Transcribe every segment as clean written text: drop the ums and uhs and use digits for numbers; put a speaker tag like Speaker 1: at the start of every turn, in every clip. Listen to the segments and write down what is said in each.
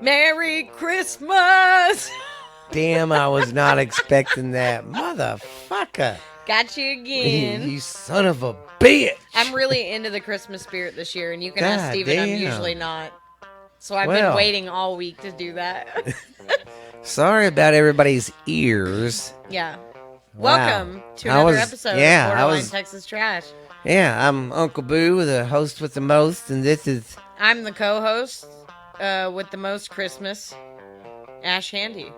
Speaker 1: Merry Christmas!
Speaker 2: Damn, I was not expecting that. Motherfucker.
Speaker 1: Got you again.
Speaker 2: You son of a bitch.
Speaker 1: I'm really into the Christmas spirit this year, and you can ask
Speaker 2: God
Speaker 1: Steven, I'm
Speaker 2: damn.
Speaker 1: usually not. So I've been
Speaker 2: Well.
Speaker 1: waiting all week to do that.
Speaker 2: Sorry about everybody's ears.
Speaker 1: Yeah.
Speaker 2: Wow.
Speaker 1: Welcome to another episode of Borderline Texas Trash.
Speaker 2: Yeah, I'm Uncle Boo, the host with the most, and this is...
Speaker 1: I'm the co-host with the most Christmas, Ash Handy.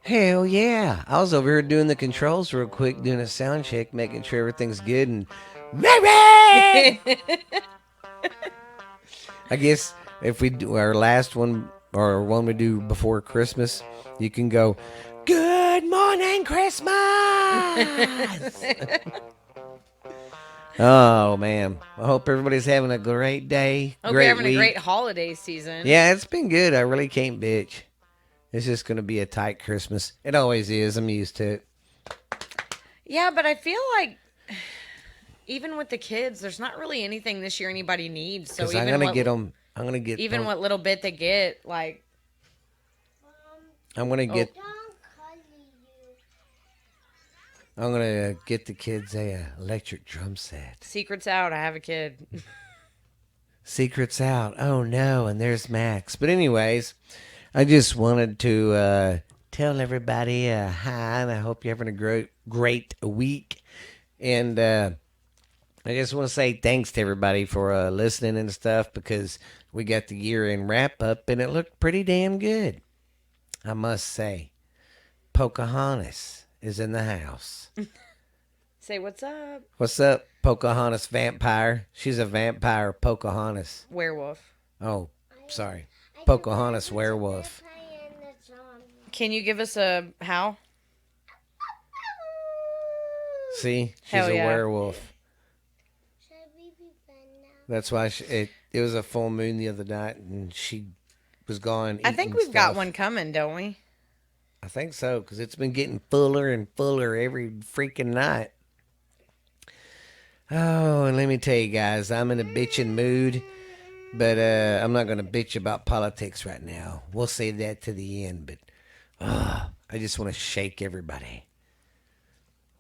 Speaker 2: Hell yeah. I was over here doing the controls real quick, doing a sound check, making sure everything's good, and... Merry! I guess if we do our last one, or one we do before Christmas, you can go, Good morning, Christmas! Oh, man. I hope everybody's having a great day.
Speaker 1: Hope you're having a great holiday season.
Speaker 2: Yeah, it's been good. I really can't bitch. It's just going to be a tight Christmas. It always is. I'm used to it.
Speaker 1: Yeah, but I feel like even with the kids, there's not really anything this year anybody needs. So even
Speaker 2: I'm going to get them. I'm going to get
Speaker 1: even what little bit they get, like...
Speaker 2: I'm going to get... I'm going to get the kids a electric drum set.
Speaker 1: Secret's out. I have a kid.
Speaker 2: Secret's out. Oh, no. And there's Max. But anyways, I just wanted to tell everybody hi. And I hope you're having a great week. And I just want to say thanks to everybody for listening and stuff, because we got the year-end wrap-up, and it looked pretty damn good. I must say. Pocahontas is in the house.
Speaker 1: Say what's up.
Speaker 2: What's up, Pocahontas vampire? She's a vampire, Pocahontas.
Speaker 1: Werewolf.
Speaker 2: Oh, sorry. Pocahontas werewolf.
Speaker 1: Can you give us a how?
Speaker 2: See? She's a werewolf. That's why it was a full moon the other night, and she was gone.
Speaker 1: I think we've got one coming, don't we?
Speaker 2: I think so, because it's been getting fuller and fuller every freaking night. Oh, and let me tell you guys, I'm in a bitching mood, but I'm not going to bitch about politics right now. We'll save that to the end, but I just want to shake everybody.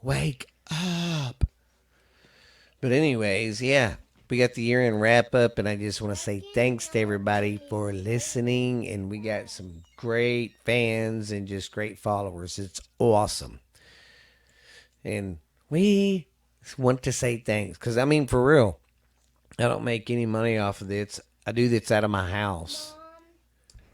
Speaker 2: Wake up. But anyways, yeah, we got the year-end wrap-up, and I just want to say thanks to everybody for listening, and we got some great fans and just great followers. It's awesome. And we want to say thanks, because, I mean, for real, I don't make any money off of this. I do this out of my house.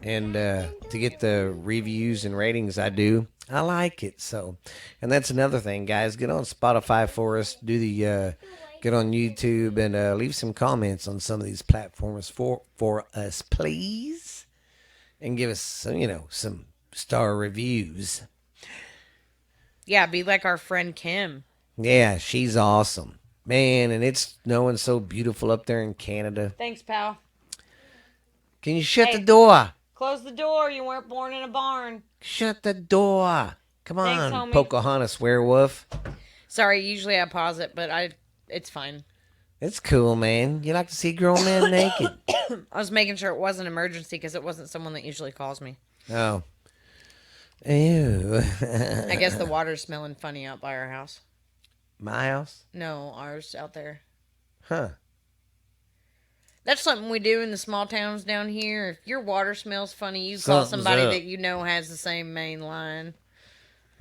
Speaker 2: And to get the reviews and ratings I do, I like it. So, and that's another thing, guys. Get on Spotify for us. Do the... Get on YouTube and leave some comments on some of these platforms for us, please. And give us some star reviews.
Speaker 1: Yeah, be like our friend Kim.
Speaker 2: Yeah, she's awesome. Man, and it's snowing so beautiful up there in Canada.
Speaker 1: Thanks, pal.
Speaker 2: Can you shut the door?
Speaker 1: Close the door. You weren't born in a barn.
Speaker 2: Shut the door. Come on,
Speaker 1: Thanks, homie.
Speaker 2: Pocahontas werewolf.
Speaker 1: Sorry, usually I pause it, but it's fine.
Speaker 2: It's cool, man. You like to see grown men naked.
Speaker 1: I was making sure it wasn't an emergency because it wasn't someone that usually calls me.
Speaker 2: Oh. Ew.
Speaker 1: I guess the water's smelling funny out by our house.
Speaker 2: My house?
Speaker 1: No, ours out there.
Speaker 2: Huh.
Speaker 1: That's something we do in the small towns down here. If your water smells funny, you call somebody that you know has the same main line.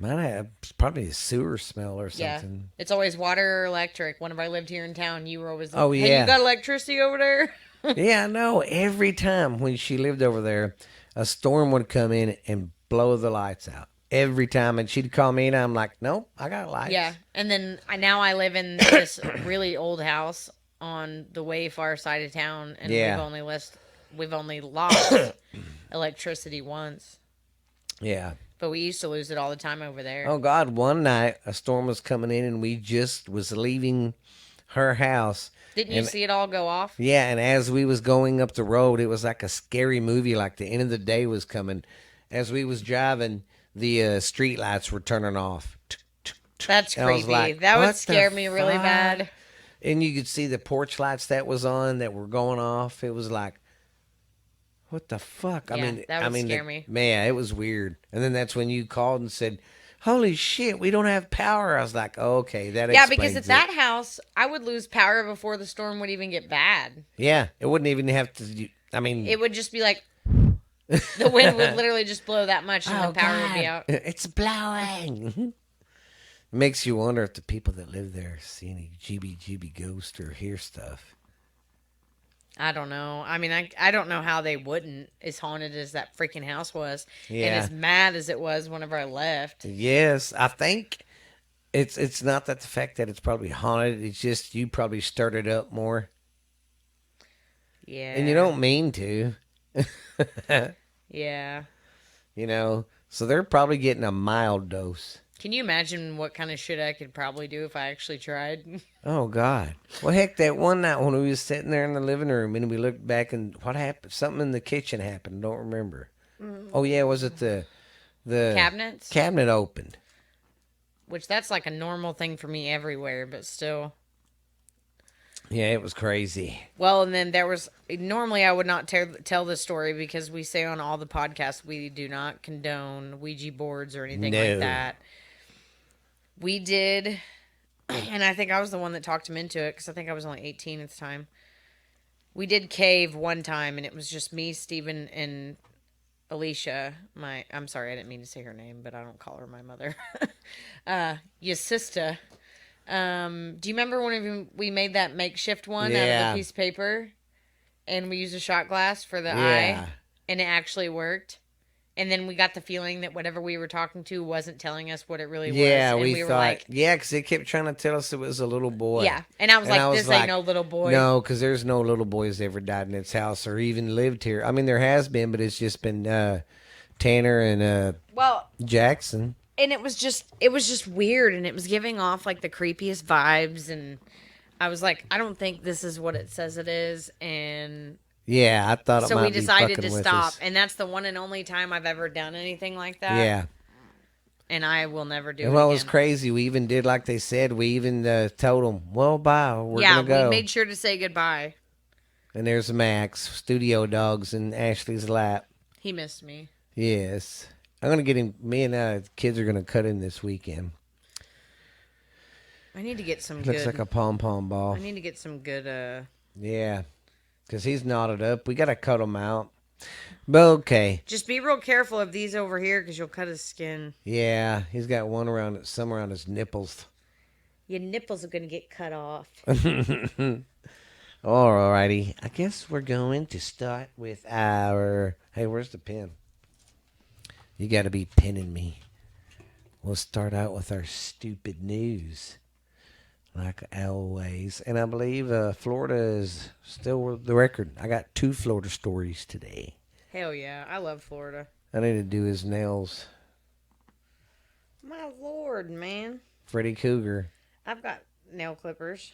Speaker 2: Might have probably a sewer smell or something.
Speaker 1: Yeah. It's always water or electric. Whenever I lived here in town, you were always like,
Speaker 2: oh, yeah.
Speaker 1: Hey, you got electricity over there?
Speaker 2: Yeah, I know. Every time when she lived over there, a storm would come in and blow the lights out. Every time. And she'd call me and I'm like, nope, I got lights.
Speaker 1: Yeah. And then now I live in this really old house on the way far side of town. And we've only lost electricity once.
Speaker 2: Yeah.
Speaker 1: But we used to lose it all the time over there.
Speaker 2: Oh, God. One night, a storm was coming in, and we just was leaving her house.
Speaker 1: Didn't you see it all go off?
Speaker 2: Yeah, and as we was going up the road, it was like a scary movie, like the end of the day was coming. As we was driving, the street lights were turning off.
Speaker 1: That's creepy. Like, that would scare me really bad.
Speaker 2: And you could see the porch lights that was on that were going off. It was like, What the fuck?
Speaker 1: Yeah, that would scare me.
Speaker 2: Man, it was weird. And then that's when you called and said, "Holy shit, we don't have power." I was like, oh, "Okay, that
Speaker 1: Yeah,
Speaker 2: explains
Speaker 1: because at
Speaker 2: it."
Speaker 1: that house, I would lose power before the storm would even get bad.
Speaker 2: Yeah, it wouldn't even have to. I mean,
Speaker 1: It would just be like the wind would literally just blow that much, and the power would be out.
Speaker 2: It's blowing. It makes you wonder if the people that live there see any GB ghost or hear stuff.
Speaker 1: I don't know. I mean, I don't know how they wouldn't, as haunted as that freaking house was, and
Speaker 2: Yeah.
Speaker 1: as mad as it was whenever I left.
Speaker 2: Yes, I think it's not that the fact that it's probably haunted. It's just you probably stirred it up more,
Speaker 1: Yeah.
Speaker 2: and you don't mean to.
Speaker 1: Yeah.
Speaker 2: You know, so they're probably getting a mild dose.
Speaker 1: Can you imagine what kind of shit I could probably do if I actually tried?
Speaker 2: Oh God! Well, heck, that one night when we was sitting there in the living room and we looked back and what happened? Something in the kitchen happened. Don't remember. Oh yeah, was it the
Speaker 1: Cabinets?
Speaker 2: Cabinet opened.
Speaker 1: Which that's like a normal thing for me everywhere, but still.
Speaker 2: Yeah, it was crazy.
Speaker 1: Well, and then there was normally I would not tell this story because we say on all the podcasts we do not condone Ouija boards or anything like that. We did, and I think I was the one that talked him into it because I think I was only 18 at the time. We did cave one time, and it was just me, Steven, and Alicia. I'm sorry, I didn't mean to say her name, but I don't call her my mother. Your sister. Do you remember when we made that makeshift one out of a piece of paper, and we used a shot glass for the eye, and it actually worked? And then we got the feeling that whatever we were talking to wasn't telling us what it really was.
Speaker 2: Yeah,
Speaker 1: and
Speaker 2: we
Speaker 1: were
Speaker 2: thought,
Speaker 1: like,
Speaker 2: because they kept trying to tell us it was a little boy.
Speaker 1: Yeah, and I was this ain't no little boy.
Speaker 2: No, because there's no little boys ever died in its house or even lived here. I mean, there has been, but it's just been Tanner and Jackson.
Speaker 1: And it was just weird, and it was giving off like the creepiest vibes, and I was like, I don't think this is what it says it is, and
Speaker 2: yeah, I thought it might be fucking with us.
Speaker 1: So we decided to stop, and that's the one and only time I've ever done anything like that.
Speaker 2: Yeah.
Speaker 1: And I will never do it
Speaker 2: Well,
Speaker 1: again.
Speaker 2: it was crazy. We even did like they said. We even told them, well, bye, we're going to go.
Speaker 1: Yeah, we made sure to say goodbye.
Speaker 2: And there's Max, studio dogs in Ashley's lap.
Speaker 1: He missed me.
Speaker 2: Yes. I'm going to get him. Me and the kids are going to cut in this weekend.
Speaker 1: I need to get some
Speaker 2: Looks like a pom-pom ball.
Speaker 1: I need to get some good...
Speaker 2: Yeah. Because he's knotted up. We got to cut him out. But okay.
Speaker 1: Just be real careful of these over here because you'll cut his skin.
Speaker 2: Yeah. He's got some around his nipples.
Speaker 1: Your nipples are going to get cut off.
Speaker 2: Alrighty. I guess we're going to start with our... Hey, where's the pen? You got to be pinning me. We'll start out with our stupid news. Like always. And I believe Florida is still the record. I got 2 Florida stories today.
Speaker 1: Hell yeah. I love Florida.
Speaker 2: I need to do his nails.
Speaker 1: My lord, man.
Speaker 2: Freddy Cougar.
Speaker 1: I've got nail clippers.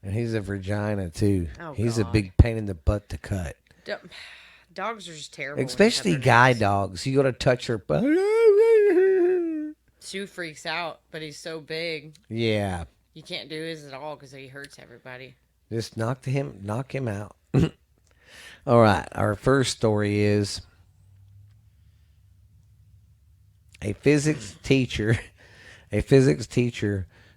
Speaker 2: And he's a vagina, too.
Speaker 1: Oh,
Speaker 2: he's
Speaker 1: God.
Speaker 2: a big pain in the butt to cut.
Speaker 1: Dogs are just terrible.
Speaker 2: Especially guy dogs. You got to touch her butt.
Speaker 1: Sue freaks out, but he's so big.
Speaker 2: Yeah.
Speaker 1: You can't do his at all because he hurts everybody.
Speaker 2: Just knock him out. All right. Our first story is a physics teacher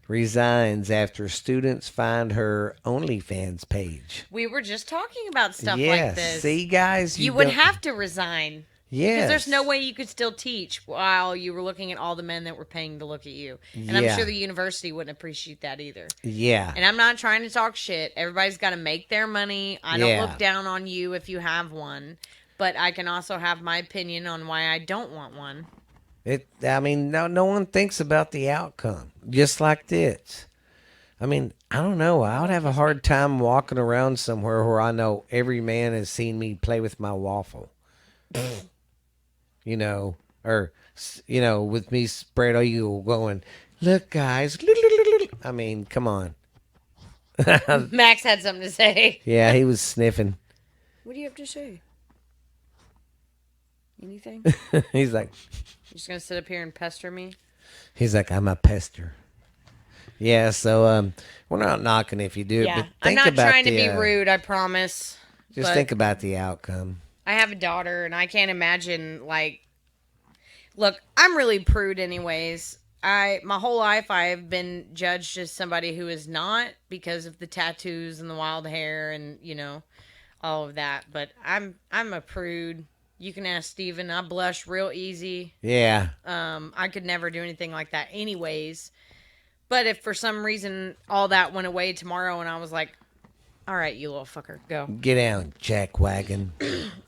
Speaker 2: resigns after students find her OnlyFans page.
Speaker 1: We were just talking about stuff
Speaker 2: Yeah,
Speaker 1: like this.
Speaker 2: See, guys?
Speaker 1: You would have to resign.
Speaker 2: Yes.
Speaker 1: Because there's no way you could still teach while you were looking at all the men that were paying to look at you. And I'm sure the university wouldn't appreciate that either.
Speaker 2: Yeah.
Speaker 1: And I'm not trying to talk shit. Everybody's got to make their money. I don't look down on you if you have one. But I can also have my opinion on why I don't want one.
Speaker 2: No one thinks about the outcome. Just like this. I mean, I don't know. I would have a hard time walking around somewhere where I know every man has seen me play with my waffle. With me spread eagle going, look, guys. I mean, come on.
Speaker 1: Max had something to say.
Speaker 2: Yeah, he was sniffing.
Speaker 1: What do you have to say? Anything?
Speaker 2: He's like...
Speaker 1: You're just going to sit up here and pester me?
Speaker 2: He's like, I'm a pester. Yeah, so we're not knocking if you do it.
Speaker 1: Yeah,
Speaker 2: But think
Speaker 1: I'm not
Speaker 2: about
Speaker 1: trying to be rude, I promise.
Speaker 2: Just
Speaker 1: But
Speaker 2: think about the outcome.
Speaker 1: I have a daughter, and I can't imagine, like, look, I'm really prude anyways. My whole life I've been judged as somebody who is not because of the tattoos and the wild hair and, all of that. But I'm a prude. You can ask Steven. I blush real easy.
Speaker 2: Yeah.
Speaker 1: I could never do anything like that anyways. But if for some reason all that went away tomorrow and I was like, all right, you little fucker, go.
Speaker 2: Get down, jackwagon.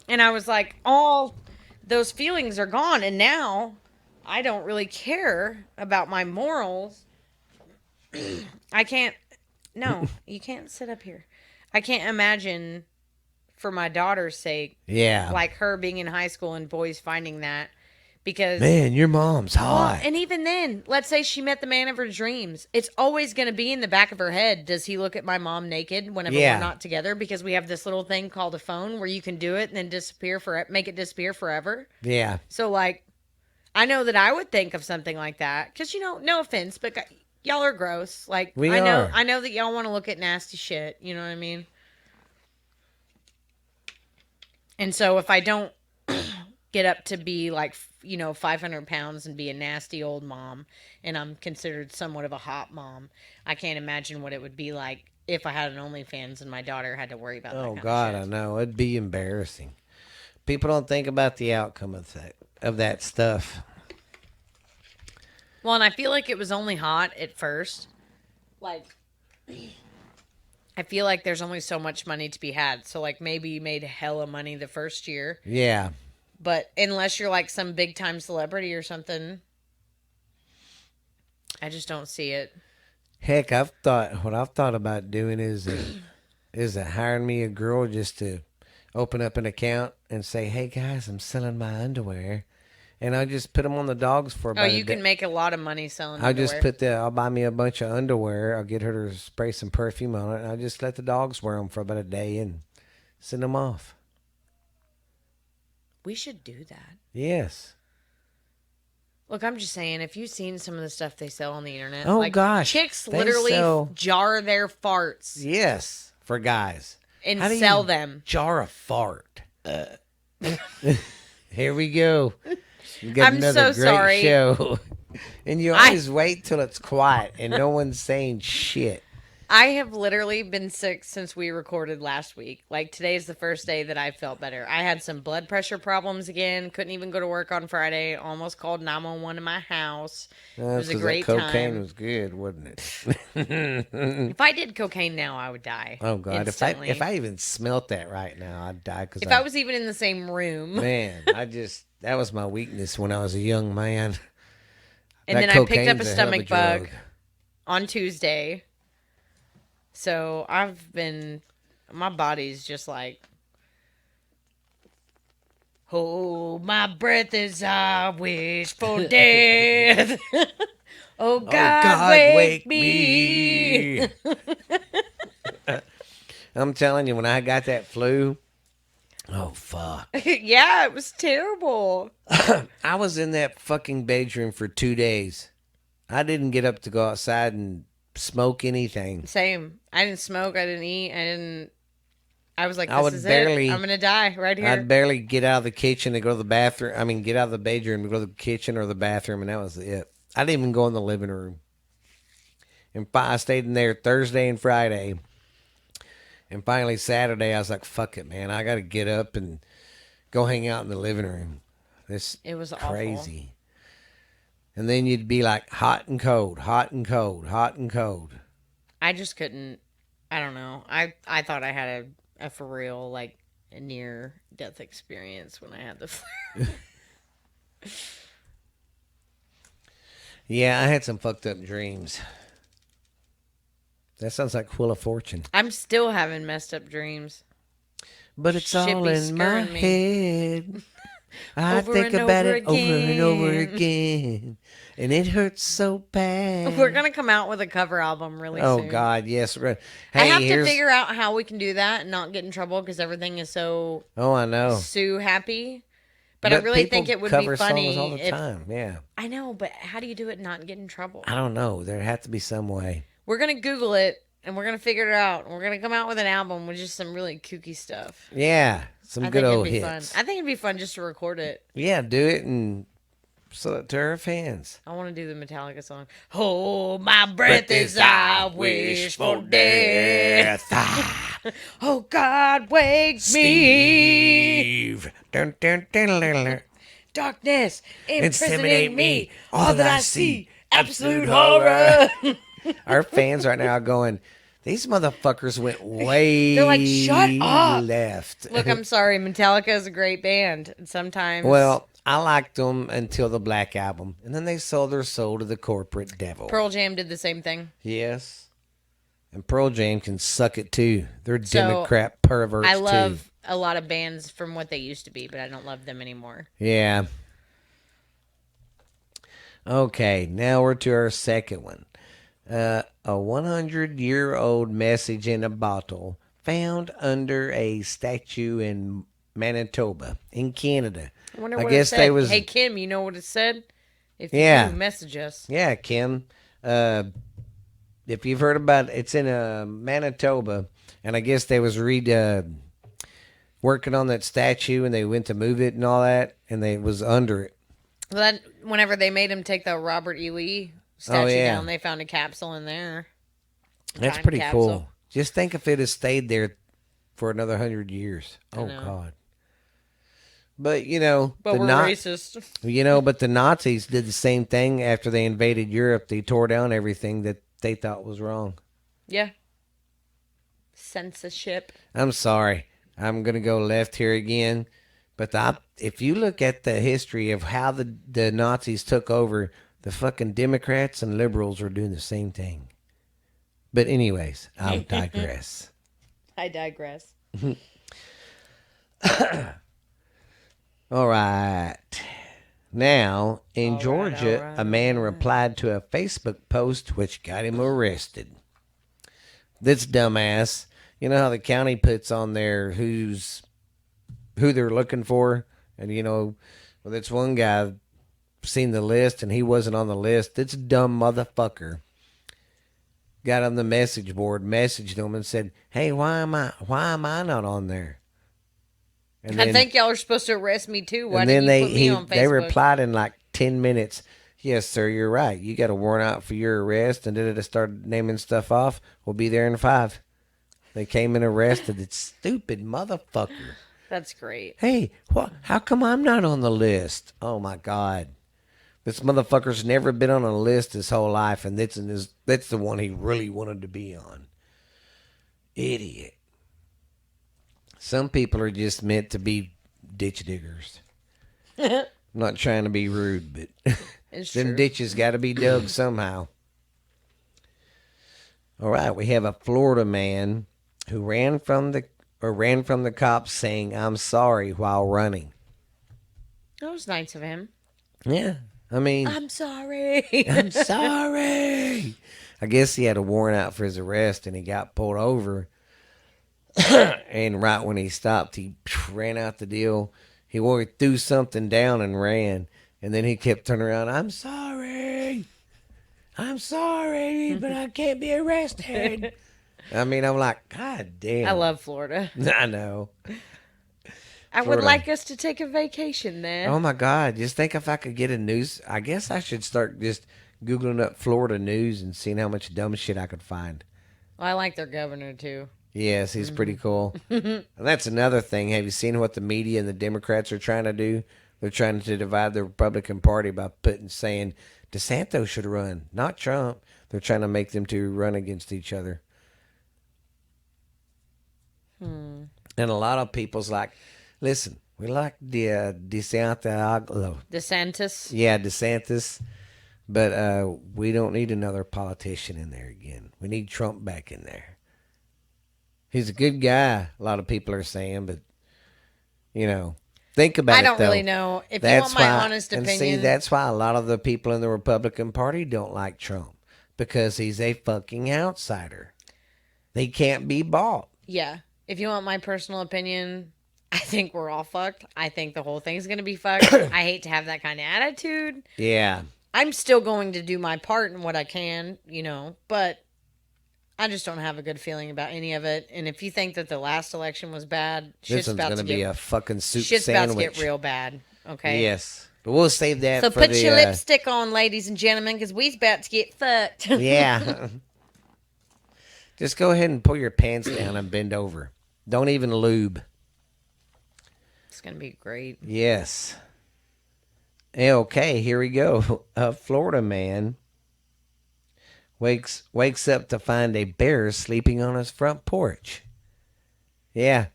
Speaker 1: And I was like, all those feelings are gone. And now I don't really care about my morals. I can't, no, you can't sit up here. I can't imagine for my daughter's sake,
Speaker 2: Yeah.
Speaker 1: like her being in high school and boys finding that. Because,
Speaker 2: man, your mom's hot.
Speaker 1: and even then, let's say she met the man of her dreams. It's always going to be in the back of her head. Does he look at my mom naked whenever we're not together? Because we have this little thing called a phone where you can do it and then make it disappear forever.
Speaker 2: Yeah.
Speaker 1: So, like, I know that I would think of something like that. Because, no offense, but y'all are gross. Like, I know that y'all want to look at nasty shit. You know what I mean? And so if I don't get up to be like, 500 pounds and be a nasty old mom, and I'm considered somewhat of a hot mom, I can't imagine what it would be like if I had an OnlyFans and my daughter had to worry about that kind
Speaker 2: God,
Speaker 1: of shit.
Speaker 2: I know. It'd be embarrassing. People don't think about the outcome of that stuff.
Speaker 1: Well, and I feel like it was only hot at first. Like, I feel like there's only so much money to be had. So, like, maybe you made hella money the first year.
Speaker 2: Yeah.
Speaker 1: But unless you're like some big time celebrity or something, I just don't see it.
Speaker 2: Heck, what I've thought about doing is hiring me a girl just to open up an account and say, hey guys, I'm selling my underwear. And I just put them on the dogs for about
Speaker 1: you can make a lot of money selling
Speaker 2: underwear.
Speaker 1: underwear.
Speaker 2: I'll buy me a bunch of underwear. I'll get her to spray some perfume on it. And I'll just let the dogs wear them for about a day and send them off.
Speaker 1: We should do that.
Speaker 2: Yes.
Speaker 1: Look, I'm just saying, if you've seen some of the stuff they sell on the internet,
Speaker 2: oh gosh,
Speaker 1: chicks literally jar their farts.
Speaker 2: Yes, for guys.
Speaker 1: And sell them.
Speaker 2: Jar a fart. Here we go. We got
Speaker 1: I'm
Speaker 2: another
Speaker 1: so
Speaker 2: great
Speaker 1: sorry.
Speaker 2: show. And you always wait till it's quiet and no one's saying shit.
Speaker 1: I have literally been sick since we recorded last week. Like, today's the first day that I felt better. I had some blood pressure problems again. Couldn't even go to work on Friday. Almost called 911 in my house. It was a great
Speaker 2: that
Speaker 1: time.
Speaker 2: cocaine was good, wasn't it?
Speaker 1: If I did cocaine now, I would die.
Speaker 2: Oh, God.
Speaker 1: Instantly.
Speaker 2: If I even smelt that right now, I'd die.
Speaker 1: If I was even in the same room.
Speaker 2: Man, that was my weakness when I was a young man.
Speaker 1: And then I picked up a stomach bug on Tuesday. So my body's just like, hold my breath as I wish for death. Oh God, wake me.
Speaker 2: I'm telling you, when I got that flu, oh fuck.
Speaker 1: Yeah, it was terrible.
Speaker 2: I was in that fucking bedroom for 2 days. I didn't get up to go outside and smoke anything.
Speaker 1: Same. I didn't smoke. I didn't eat. I was like, this is it. I'm going to die right here.
Speaker 2: I'd barely get out of the kitchen to go to the bathroom. I mean, get out of the bedroom to go to the kitchen or the bathroom, and that was it. I didn't even go in the living room. And I stayed in there Thursday and Friday. And finally Saturday, I was like, fuck it, man. I got to get up and go hang out in the living room.
Speaker 1: It was
Speaker 2: crazy.
Speaker 1: Awful.
Speaker 2: And then you'd be like hot and cold, hot and cold, hot and cold.
Speaker 1: I just couldn't. I don't know. I thought I had a for real, like, a near death experience when I had the flu.
Speaker 2: Yeah, I had some fucked up dreams. That sounds like Wheel of Fortune.
Speaker 1: I'm still having messed up dreams.
Speaker 2: But it's all in my head. I think about it over and over again. And it hurts so bad.
Speaker 1: We're going to come out with a cover album really soon.
Speaker 2: Oh, God, yes. Hey,
Speaker 1: I have to figure out how we can do that and not get in trouble because everything is so...
Speaker 2: Oh, I know.
Speaker 1: Sue happy. But I really think it would be funny.
Speaker 2: Songs all the time, yeah.
Speaker 1: I know, but how do you do it and not get in trouble?
Speaker 2: I don't know. There has to be some way.
Speaker 1: We're going to Google it and we're going to figure it out. We're going to come out with an album with just some really kooky stuff.
Speaker 2: Yeah, some good old hits.
Speaker 1: Fun. I think it'd be fun just to record it.
Speaker 2: Yeah, do it and sell it to our fans.
Speaker 1: I want to do the Metallica song. Hold my breath as I wish for death. Oh, God, wake me.
Speaker 2: Dun, dun, dun, dun, dun.
Speaker 1: Darkness, impersonate me. All that I see, absolute horror.
Speaker 2: Our fans right now are going, these motherfuckers went way
Speaker 1: They're like, shut up.
Speaker 2: left.
Speaker 1: Look, I'm sorry. Metallica is a great band. And sometimes.
Speaker 2: Well, I liked them until the Black Album. And then they sold their soul to the corporate devil.
Speaker 1: Pearl Jam did the same thing.
Speaker 2: Yes. And Pearl Jam can suck it too. They're Democrat perverts too.
Speaker 1: I love a lot of bands from what they used to be, but I don't love them anymore.
Speaker 2: Yeah. Okay, now we're to our second one. A 100-year-old message in a bottle found under a statue in Manitoba, in Canada.
Speaker 1: I wonder what it said. Hey, Kim, you know what it said? If you do, message us.
Speaker 2: Yeah, Kim. If you've heard about it, it's in Manitoba, and I guess they was working on that statue, and they went to move it and all that, and they was under it.
Speaker 1: Well, whenever they made him take the Robert E. Lee statue down, they found a capsule in there.
Speaker 2: That's pretty cool. Just think if it had stayed there for another 100 years. Oh, God. But,
Speaker 1: But we're racist.
Speaker 2: But the Nazis did the same thing after they invaded Europe. They tore down everything that they thought was wrong.
Speaker 1: Yeah. Censorship.
Speaker 2: I'm sorry. I'm going to go left here again. But if you look at the history of how the Nazis took over, the fucking Democrats and liberals were doing the same thing. But anyways, I'll digress.
Speaker 1: I digress.
Speaker 2: All right. Now, in Georgia, a man replied to a Facebook post which got him arrested. This dumbass, you know how the county puts on there who they're looking for? And, this one guy seen the list and he wasn't on the list. This dumb motherfucker got on the message board, messaged them and said, hey, why am I not on there?
Speaker 1: And I think y'all are supposed to arrest me too. Why
Speaker 2: didn't
Speaker 1: you put me on Facebook?
Speaker 2: They replied in like 10 minutes. Yes, sir, you're right. You got a warrant out for your arrest. And then it started naming stuff off. We'll be there in 5. They came and arrested this stupid motherfucker.
Speaker 1: That's great.
Speaker 2: Hey, how come I'm not on the list? Oh, my God. This motherfucker's never been on a list his whole life. And that's the one he really wanted to be on. Idiot. Some people are just meant to be ditch diggers. I'm not trying to be rude, but them ditches got to be dug somehow. All right, we have a Florida man who ran from the cops saying, "I'm sorry," while running.
Speaker 1: That was nice of him.
Speaker 2: Yeah, I mean,
Speaker 1: I'm sorry.
Speaker 2: I'm sorry. I guess he had a warrant out for his arrest, and he got pulled over. And right when he stopped, he ran out the deal. He threw something down and ran. And then he kept turning around. I'm sorry, but I can't be arrested. I mean, I'm like, God damn.
Speaker 1: I love Florida.
Speaker 2: I know.
Speaker 1: I would like us to take a vacation there.
Speaker 2: Oh, my God. Just think if I could get a news. I guess I should start just Googling up Florida news and seeing how much dumb shit I could find.
Speaker 1: Well, I like their governor, too.
Speaker 2: Yes, he's pretty cool. And that's another thing. Have you seen what the media and the Democrats are trying to do? They're trying to divide the Republican Party by saying DeSantis should run, not Trump. They're trying to make them two run against each other. And a lot of people's like, listen, we like the
Speaker 1: DeSantis.
Speaker 2: Yeah, DeSantis. But we don't need another politician in there again. We need Trump back in there. He's a good guy, a lot of people are saying, but, think about it,
Speaker 1: I don't really know. If you want my honest opinion.
Speaker 2: And see, that's why a lot of the people in the Republican Party don't like Trump, because he's a fucking outsider. They can't be bought.
Speaker 1: Yeah. If you want my personal opinion, I think we're all fucked. I think the whole thing's going to be fucked. I hate to have that kind of attitude.
Speaker 2: Yeah.
Speaker 1: I'm still going to do my part in what I can, but I just don't have a good feeling about any of it. And if you think that the last election was bad,
Speaker 2: This
Speaker 1: shit's
Speaker 2: one's
Speaker 1: about
Speaker 2: going
Speaker 1: to
Speaker 2: to be
Speaker 1: get
Speaker 2: a fucking soup
Speaker 1: shit's
Speaker 2: sandwich.
Speaker 1: about to get real bad. Okay.
Speaker 2: Yes. But we'll save that
Speaker 1: So
Speaker 2: for
Speaker 1: put
Speaker 2: the...
Speaker 1: your lipstick on, ladies and gentlemen, because we's about to get fucked.
Speaker 2: Yeah. Just go ahead and pull your pants down and bend over. Don't even lube.
Speaker 1: It's going to be great.
Speaker 2: Yes. Okay, here we go. A Florida man wakes up to find a bear sleeping on his front porch. Yeah.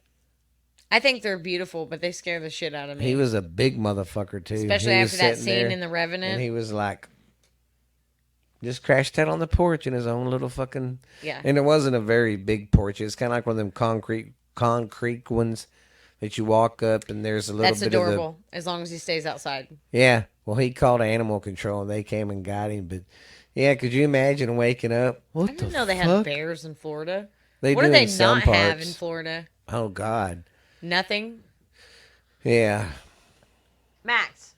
Speaker 1: I think they're beautiful, but they scare the shit out of me.
Speaker 2: He was a big motherfucker, too.
Speaker 1: Especially
Speaker 2: He
Speaker 1: after that
Speaker 2: sitting
Speaker 1: scene
Speaker 2: there,
Speaker 1: in The Revenant.
Speaker 2: And he was like, just crashed out on the porch in his own little fucking...
Speaker 1: Yeah.
Speaker 2: And it wasn't a very big porch. It's kind of like one of them concrete ones that you walk up and there's a little
Speaker 1: That's
Speaker 2: bit
Speaker 1: adorable,
Speaker 2: of
Speaker 1: as long as he stays outside.
Speaker 2: Yeah. Well, he called animal control and they came and got him. But yeah, could you imagine waking up?
Speaker 1: I didn't know they had bears in Florida.
Speaker 2: They
Speaker 1: what
Speaker 2: do
Speaker 1: do they
Speaker 2: in some
Speaker 1: not
Speaker 2: parts.
Speaker 1: have in Florida?
Speaker 2: Oh, God.
Speaker 1: Nothing?
Speaker 2: Yeah.
Speaker 1: Max.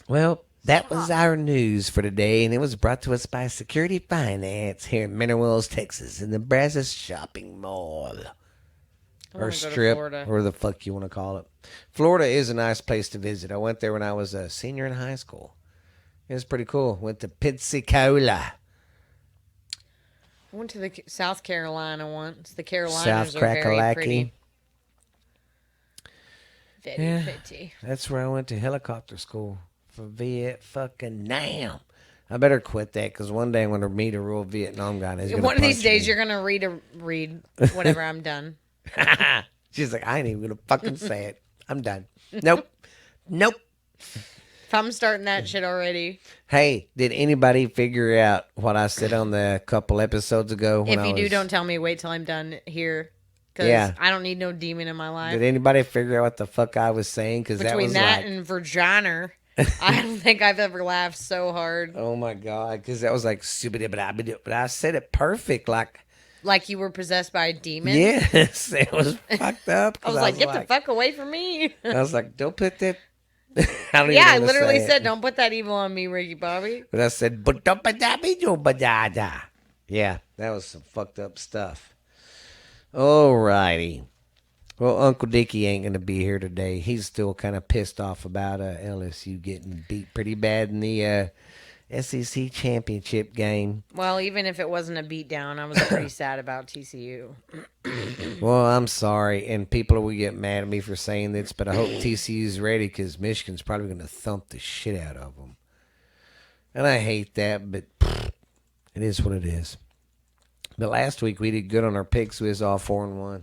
Speaker 2: Well, that was our news for today, and it was brought to us by Security Finance here in Mineral Wells, Texas, in the Brazos Shopping Mall. Or strip, or the fuck you want to call it. Florida is a nice place to visit. I went there when I was a senior in high school. It was pretty cool. Went to Pensacola.
Speaker 1: I went to the South Carolina once. The Carolinas
Speaker 2: South
Speaker 1: are very
Speaker 2: Crackalacky.
Speaker 1: pretty. Very pretty.
Speaker 2: That's where I went to helicopter school for Vietnam. I better quit that because one day I'm going to meet a real Vietnam guy. And he's gonna
Speaker 1: One of these days
Speaker 2: me.
Speaker 1: you're going to read whenever I'm done.
Speaker 2: She's like, I ain't even going to fucking say it. I'm done. Nope.
Speaker 1: If I'm starting that shit already.
Speaker 2: Hey, did anybody figure out what I said on the couple episodes ago?
Speaker 1: If you do, don't tell me. Wait till I'm done here. Because I don't need no demon in my life.
Speaker 2: Did anybody figure out what the fuck I was saying? Because that was
Speaker 1: that and vagina, I don't think I've ever laughed so hard.
Speaker 2: Oh my God. Because that was like stupid. But I said it perfect.
Speaker 1: Like you were possessed by a demon?
Speaker 2: Yes. It was fucked up.
Speaker 1: I was like, get the fuck away from me.
Speaker 2: I was like, don't put that.
Speaker 1: I literally said, don't put that evil on me, Ricky Bobby.
Speaker 2: But I said, yeah, that was some fucked up stuff. Alrighty. Well, Uncle Dickie ain't going to be here today. He's still kind of pissed off about LSU getting beat pretty bad in the SEC championship game.
Speaker 1: Well, even if it wasn't a beatdown, I was pretty sad about TCU.
Speaker 2: Well, I'm sorry, and people will get mad at me for saying this, but I hope TCU's ready because Michigan's probably going to thump the shit out of them. And I hate that, but it is what it is. But last week we did good on our picks. We was all 4-1.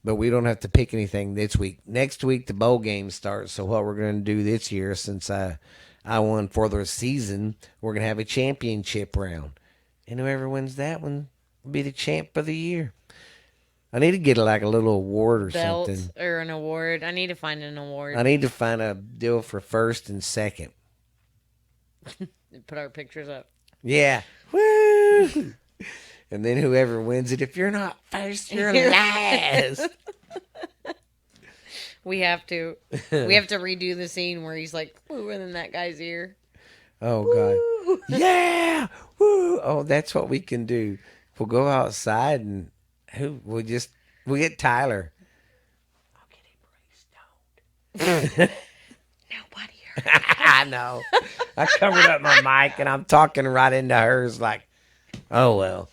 Speaker 2: But we don't have to pick anything this week. Next week the bowl game starts. So what we're going to do this year, since I won for the season, we're going to have a championship round. And whoever wins that one will be the champ of the year. I need to get like a little award or something.
Speaker 1: Or an award. I need to find an award.
Speaker 2: I need to find a deal for first and second.
Speaker 1: Put our pictures up.
Speaker 2: Yeah. Woo! And then whoever wins it, if you're not first, you're last.
Speaker 1: We have to redo the scene where he's like wooing in that guy's ear.
Speaker 2: Oh, Woo! God. Yeah. Woo. Oh, that's what we can do. We'll go outside and we'll get Tyler. I'll get him really stoned.
Speaker 1: Nobody heard.
Speaker 2: I know. I covered up my mic and I'm talking right into hers like, oh, well.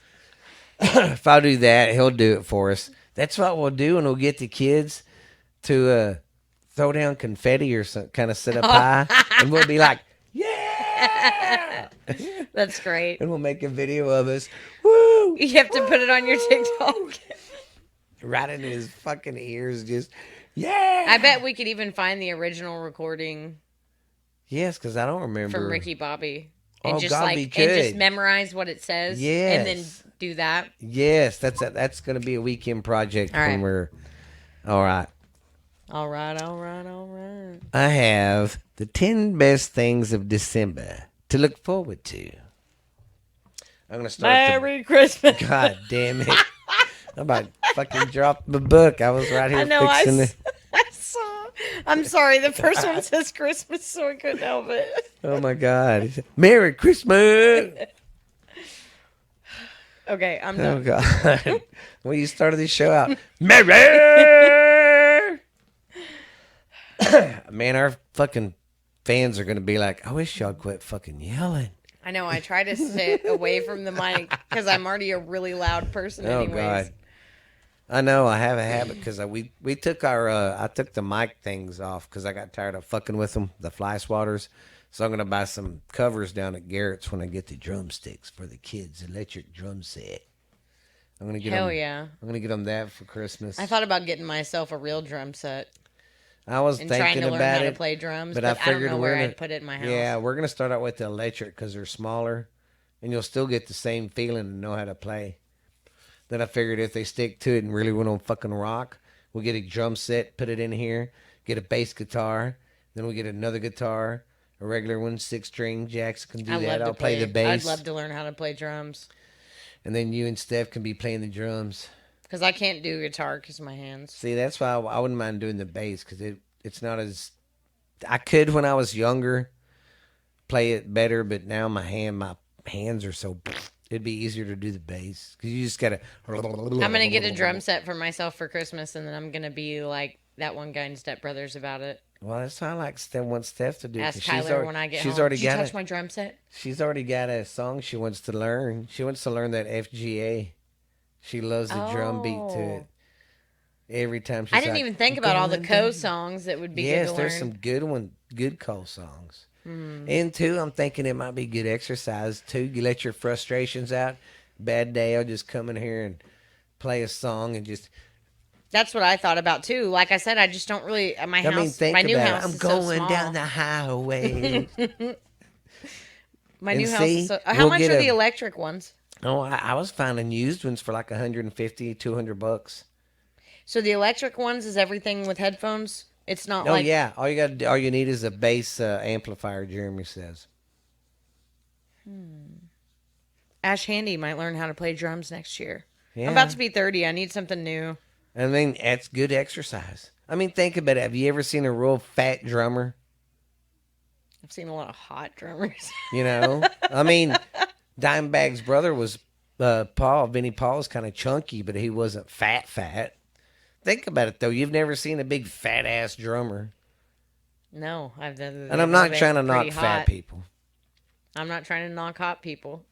Speaker 2: If I do that, he'll do it for us. That's what we'll do, and we'll get the kids to throw down confetti or some kind of set up high, and we'll be like, yeah!
Speaker 1: That's great.
Speaker 2: And we'll make a video of us. Woo!
Speaker 1: You have to put it on your TikTok.
Speaker 2: Right into his fucking ears, just, yeah!
Speaker 1: I bet we could even find the original recording.
Speaker 2: Yes, because I don't remember.
Speaker 1: From Ricky Bobby. And
Speaker 2: Oh,
Speaker 1: just
Speaker 2: God,
Speaker 1: like
Speaker 2: we could.
Speaker 1: and just memorize what it says.
Speaker 2: Yes.
Speaker 1: And then do that.
Speaker 2: Yes, that's going to be a weekend project
Speaker 1: all right.
Speaker 2: when we're... All right.
Speaker 1: All right.
Speaker 2: I have the 10 best things of December to look forward to. I'm going to start.
Speaker 1: Merry Christmas.
Speaker 2: God damn it. I'm about to fucking drop the book. I was right here fixing it.
Speaker 1: I saw. I'm sorry. The first one says Christmas, so I couldn't help it.
Speaker 2: Oh, my God. Merry Christmas.
Speaker 1: Okay, I'm
Speaker 2: Oh,
Speaker 1: done.
Speaker 2: God. Well, you started this show out. Mary! Man, our fucking fans are going to be like, I wish y'all quit fucking yelling.
Speaker 1: I know. I try to sit away from the mic because I'm already a really loud person
Speaker 2: Oh,
Speaker 1: anyways.
Speaker 2: God. I know. I have a habit because we took our, I took the mic things off because I got tired of fucking with them, the fly swatters. So I'm going to buy some covers down at Garrett's when I get the drumsticks for the kids' electric drum set. I'm going to get
Speaker 1: Hell
Speaker 2: them.
Speaker 1: yeah.
Speaker 2: I'm going to get them that for Christmas.
Speaker 1: I thought about getting myself a real drum set
Speaker 2: I was
Speaker 1: and
Speaker 2: thinking
Speaker 1: trying to learn
Speaker 2: about
Speaker 1: how
Speaker 2: it,
Speaker 1: to play drums,
Speaker 2: but
Speaker 1: but
Speaker 2: I
Speaker 1: I don't
Speaker 2: figured
Speaker 1: know
Speaker 2: we're
Speaker 1: where
Speaker 2: gonna,
Speaker 1: I'd put it in my house.
Speaker 2: yeah, we're gonna start out with the electric because they're smaller, and you'll still get the same feeling and know how to play. Then I figured if they stick to it and really want to fucking rock, we'll get a drum set, put it in here, get a bass guitar, then we'll get another guitar, a regular one, 6-string. Jackson can do
Speaker 1: I
Speaker 2: that.
Speaker 1: love
Speaker 2: I'll
Speaker 1: to
Speaker 2: play the bass,
Speaker 1: I'd love to learn how to play drums
Speaker 2: and then you and Steph can be playing the drums.
Speaker 1: because I can't do guitar because of my hands.
Speaker 2: See, that's why I wouldn't mind doing the bass because it's not as I could when I was younger play it better, but now my hands are so. It'd be easier to do the bass because you just gotta.
Speaker 1: I'm gonna get a drum set for myself for Christmas, and then I'm gonna be like that one guy in Step Brothers about it.
Speaker 2: Well, that's how I like want Steph to do.
Speaker 1: Ask
Speaker 2: 'Cause
Speaker 1: Tyler when I get
Speaker 2: she's
Speaker 1: home.
Speaker 2: already
Speaker 1: Did you
Speaker 2: got
Speaker 1: touch
Speaker 2: it.
Speaker 1: my drum set?
Speaker 2: She's already got a song she wants to learn. She wants to learn that FGA. She loves the drum beat to it. Every time she's
Speaker 1: I didn't
Speaker 2: like,
Speaker 1: even think
Speaker 2: "I'm
Speaker 1: about all the
Speaker 2: going
Speaker 1: co
Speaker 2: down."
Speaker 1: songs that would be good
Speaker 2: Yes,
Speaker 1: to
Speaker 2: there's
Speaker 1: learn.
Speaker 2: some good Cole songs. And two, I'm thinking it might be good exercise too. You let your frustrations out. Bad day, I'll just come in here and play a song and just.
Speaker 1: That's what I thought about too. Like I said, I just don't really. My house,
Speaker 2: Think
Speaker 1: my new
Speaker 2: about
Speaker 1: house
Speaker 2: it. I'm
Speaker 1: is so
Speaker 2: going
Speaker 1: small.
Speaker 2: down the highway.
Speaker 1: My
Speaker 2: And
Speaker 1: new house
Speaker 2: see,
Speaker 1: is so. How
Speaker 2: we'll
Speaker 1: much
Speaker 2: get
Speaker 1: are
Speaker 2: a-
Speaker 1: the electric ones?
Speaker 2: Oh, I was finding used ones for like 150, 200 bucks.
Speaker 1: So the electric ones is everything with headphones. It's not
Speaker 2: Oh
Speaker 1: like
Speaker 2: yeah, all you need is a bass amplifier. Jeremy says.
Speaker 1: Ash Handy might learn how to play drums next year.
Speaker 2: Yeah,
Speaker 1: I'm about to be 30. I need something new.
Speaker 2: I mean, that's good exercise. I mean, think about it. Have you ever seen a real fat drummer?
Speaker 1: I've seen a lot of hot drummers.
Speaker 2: You know, I mean, Dimebag's brother was Paul. Vinnie Paul's kind of chunky, but he wasn't fat. Think about it though. You've never seen a big fat ass drummer.
Speaker 1: No, I've done.
Speaker 2: And I'm not trying to knock fat people.
Speaker 1: I'm not trying to knock hot people.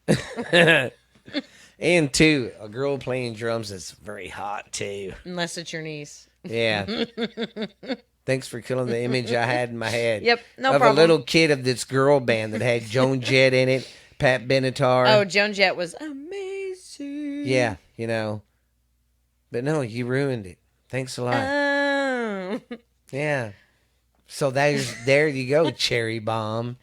Speaker 2: And two, a girl playing drums is very hot too.
Speaker 1: Unless it's your niece.
Speaker 2: Yeah. Thanks for killing the image I had in my head.
Speaker 1: Yep, no
Speaker 2: of
Speaker 1: problem.
Speaker 2: a little kid of this girl band that had Joan Jett in it, Pat Benatar.
Speaker 1: Oh, Joan Jett was amazing.
Speaker 2: Yeah, you know. But no, you ruined it. Thanks a lot.
Speaker 1: Oh.
Speaker 2: Yeah. So there you go, Cherry Bomb.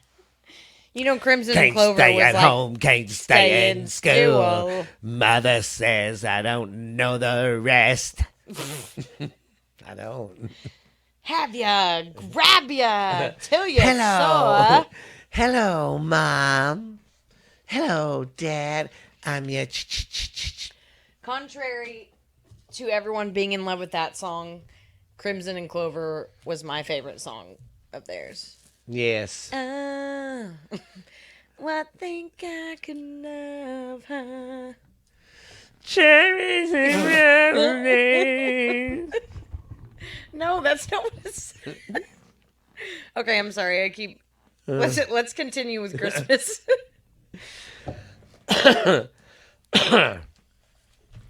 Speaker 1: You know, Crimson
Speaker 2: Can't
Speaker 1: and Clover
Speaker 2: stay
Speaker 1: was
Speaker 2: at
Speaker 1: like,
Speaker 2: home, can't stay in school.
Speaker 1: school.
Speaker 2: Mother says I don't know the rest. I don't.
Speaker 1: have ya, grab ya, till you
Speaker 2: Hello.
Speaker 1: sore.
Speaker 2: Hello, Mom. Hello, Dad. I'm your
Speaker 1: Contrary to everyone being in love with that song, Crimson and Clover was my favorite song of theirs.
Speaker 2: Yes.
Speaker 1: Well, I think I can love her.
Speaker 2: Cherries and roses.
Speaker 1: No, that's not what it said. Okay, I'm sorry. I keep. Let's continue with Christmas.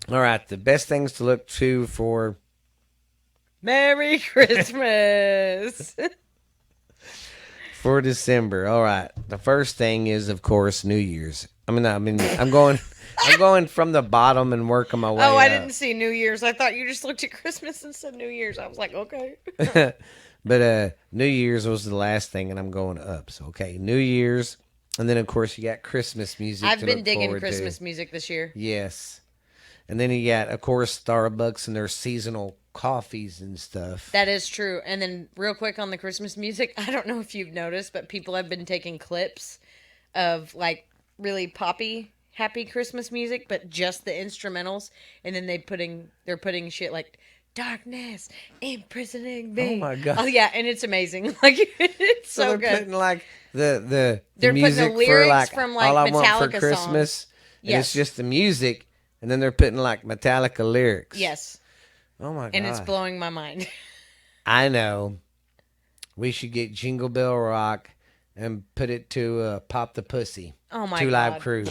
Speaker 2: All right, the best things to look to for
Speaker 1: Merry Christmas.
Speaker 2: for December. All right, the first thing is, of course, New Year's. I'm going from the bottom and working my way.
Speaker 1: Oh, I
Speaker 2: up.
Speaker 1: didn't see New Year's. I thought you just looked at Christmas and said New Year's. I was like, okay.
Speaker 2: But New Year's was the last thing, and I'm going up. So okay, New Year's, and then of course you got Christmas music.
Speaker 1: I've
Speaker 2: to
Speaker 1: been
Speaker 2: look
Speaker 1: digging
Speaker 2: forward
Speaker 1: Christmas
Speaker 2: to.
Speaker 1: music this year.
Speaker 2: Yes, and then you got, of course, Starbucks and their seasonal coffees and stuff.
Speaker 1: That is true. And then, real quick on the Christmas music, I don't know if you've noticed, but people have been taking clips of like really poppy, happy Christmas music, but just the instrumentals, and then they're putting shit like "Darkness Imprisoning Me."
Speaker 2: Oh my God.
Speaker 1: Oh yeah, and it's amazing. Like it's so
Speaker 2: they're
Speaker 1: good.
Speaker 2: putting like the
Speaker 1: They're putting the
Speaker 2: music
Speaker 1: lyrics
Speaker 2: for like
Speaker 1: from, like,
Speaker 2: All I Want for
Speaker 1: Metallica
Speaker 2: Christmas.
Speaker 1: songs.
Speaker 2: And it's
Speaker 1: Yes.
Speaker 2: just the music, and then they're putting like Metallica lyrics.
Speaker 1: Yes.
Speaker 2: Oh my god.
Speaker 1: And it's blowing my mind.
Speaker 2: I know. We should get Jingle Bell Rock and put it to Pop the Pussy.
Speaker 1: Oh my
Speaker 2: 2
Speaker 1: god.
Speaker 2: Live Crew.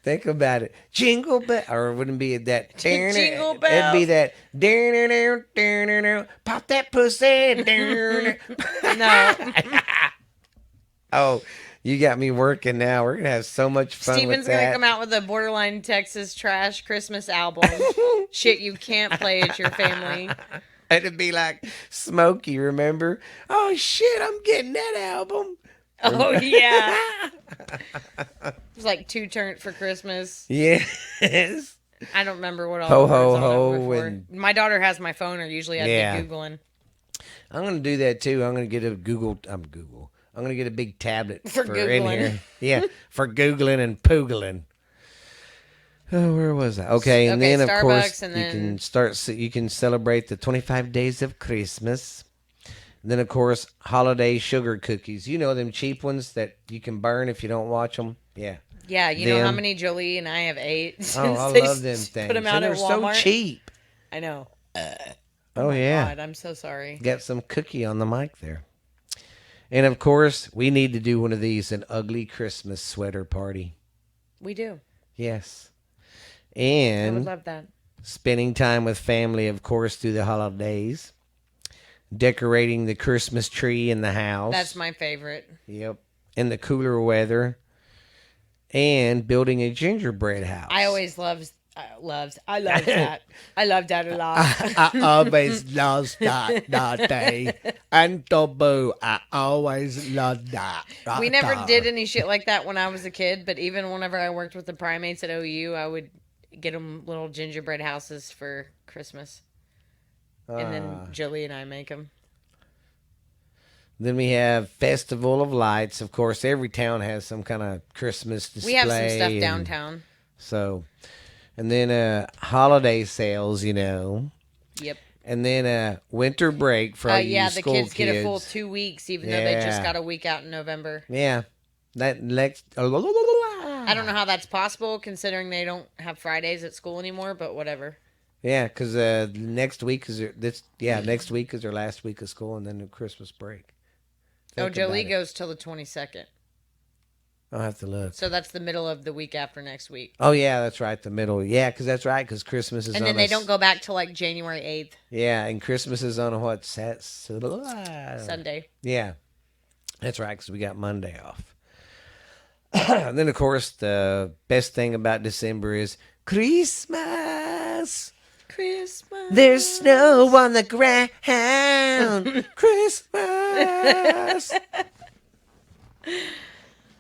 Speaker 2: Think about it. Jingle Bell. Or it wouldn't be that.
Speaker 1: Jingle
Speaker 2: It'd
Speaker 1: bells.
Speaker 2: be that. Pop that pussy.
Speaker 1: No.
Speaker 2: Oh, you got me working now. We're going to have so much fun
Speaker 1: Steven's
Speaker 2: with
Speaker 1: going
Speaker 2: that.
Speaker 1: to come out with a borderline Texas trash Christmas album. Shit you can't play at your family.
Speaker 2: It'd be like Smokey, remember? Oh, shit, I'm getting that album.
Speaker 1: Oh, yeah. It was like 2 Turnt for Christmas.
Speaker 2: Yes.
Speaker 1: I don't remember what all
Speaker 2: Ho,
Speaker 1: the
Speaker 2: ho,
Speaker 1: words on
Speaker 2: ho,
Speaker 1: it were for.
Speaker 2: and-
Speaker 1: My daughter has my phone, or usually I'd
Speaker 2: Yeah.
Speaker 1: be Googling.
Speaker 2: I'm going to do that, too. I'm going to get a Google. I'm going to get a big tablet
Speaker 1: For
Speaker 2: in
Speaker 1: Googling.
Speaker 2: here. Yeah, for Googling and Poogling. Oh, where was I? Okay, and
Speaker 1: Okay,
Speaker 2: then, of
Speaker 1: Starbucks,
Speaker 2: course,
Speaker 1: and
Speaker 2: you
Speaker 1: then-
Speaker 2: you can celebrate the 25 days of Christmas. And then, of course, holiday sugar cookies. You know them cheap ones that you can burn if you don't watch them? Yeah.
Speaker 1: Yeah, you know how
Speaker 2: Them.
Speaker 1: many Jolie and I have ate since
Speaker 2: Oh, I
Speaker 1: they
Speaker 2: love them things.
Speaker 1: put them out
Speaker 2: And
Speaker 1: at
Speaker 2: they're
Speaker 1: Walmart?
Speaker 2: so cheap.
Speaker 1: I know.
Speaker 2: Oh,
Speaker 1: my
Speaker 2: yeah.
Speaker 1: God, I'm so sorry.
Speaker 2: Got some cookie on the mic there. And, of course, we need to do one of these, an ugly Christmas sweater party.
Speaker 1: We do.
Speaker 2: Yes.
Speaker 1: I
Speaker 2: And
Speaker 1: would love that.
Speaker 2: spending time with family, of course, through the holidays. Decorating the Christmas tree in the house.
Speaker 1: That's my favorite.
Speaker 2: Yep. In the cooler weather. And building a gingerbread house.
Speaker 1: I always I love that. I love that a lot.
Speaker 2: I always loved that day. And taboo, I always loved that.
Speaker 1: We never did any shit like that when I was a kid, but even whenever I worked with the primates at OU, I would get them little gingerbread houses for Christmas. And then Jolie and I make them.
Speaker 2: Then we have Festival of Lights. Of course, every town has some kind of Christmas display.
Speaker 1: We have some stuff
Speaker 2: and
Speaker 1: downtown.
Speaker 2: So, and then holiday sales, you know.
Speaker 1: Yep.
Speaker 2: And then winter break for all you
Speaker 1: Yeah, the
Speaker 2: school
Speaker 1: kids get a full 2 weeks, even though they just
Speaker 2: Yeah.
Speaker 1: got a week out in November.
Speaker 2: Yeah. That next.
Speaker 1: I don't know how that's possible, considering they don't have Fridays at school anymore, but whatever.
Speaker 2: Yeah, because next week is next week is their last week of school, and then the Christmas break. Think
Speaker 1: Jolie
Speaker 2: about it.
Speaker 1: goes till the 22nd.
Speaker 2: I'll have to look.
Speaker 1: So that's the middle of the week after next week.
Speaker 2: Oh yeah, that's right, the middle. Yeah, because that's right, because Christmas is
Speaker 1: And
Speaker 2: on
Speaker 1: then they don't go back till like January 8th,
Speaker 2: Yeah, and Christmas is on a what?
Speaker 1: Sunday.
Speaker 2: Yeah, that's right, because we got Monday off. And then, of course, the best thing about December is Christmas.
Speaker 1: Christmas.
Speaker 2: There's snow on the ground. Christmas.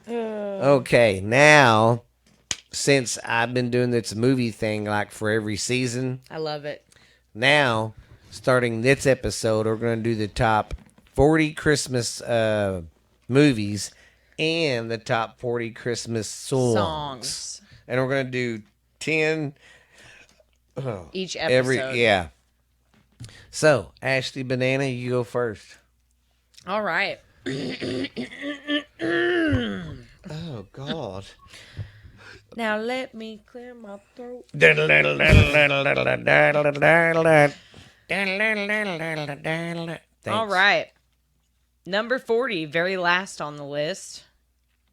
Speaker 2: Okay, now, since I've been doing this movie thing like for every season,
Speaker 1: I love it.
Speaker 2: now, starting this episode, we're going to do the top 40 Christmas movies and the top 40 Christmas songs. And we're going to do 10
Speaker 1: Each episode.
Speaker 2: yeah. So, Ashley Banana, you go first.
Speaker 1: All right.
Speaker 2: Oh, God.
Speaker 1: Now let me clear my throat. All right. Number 40, very last on the list,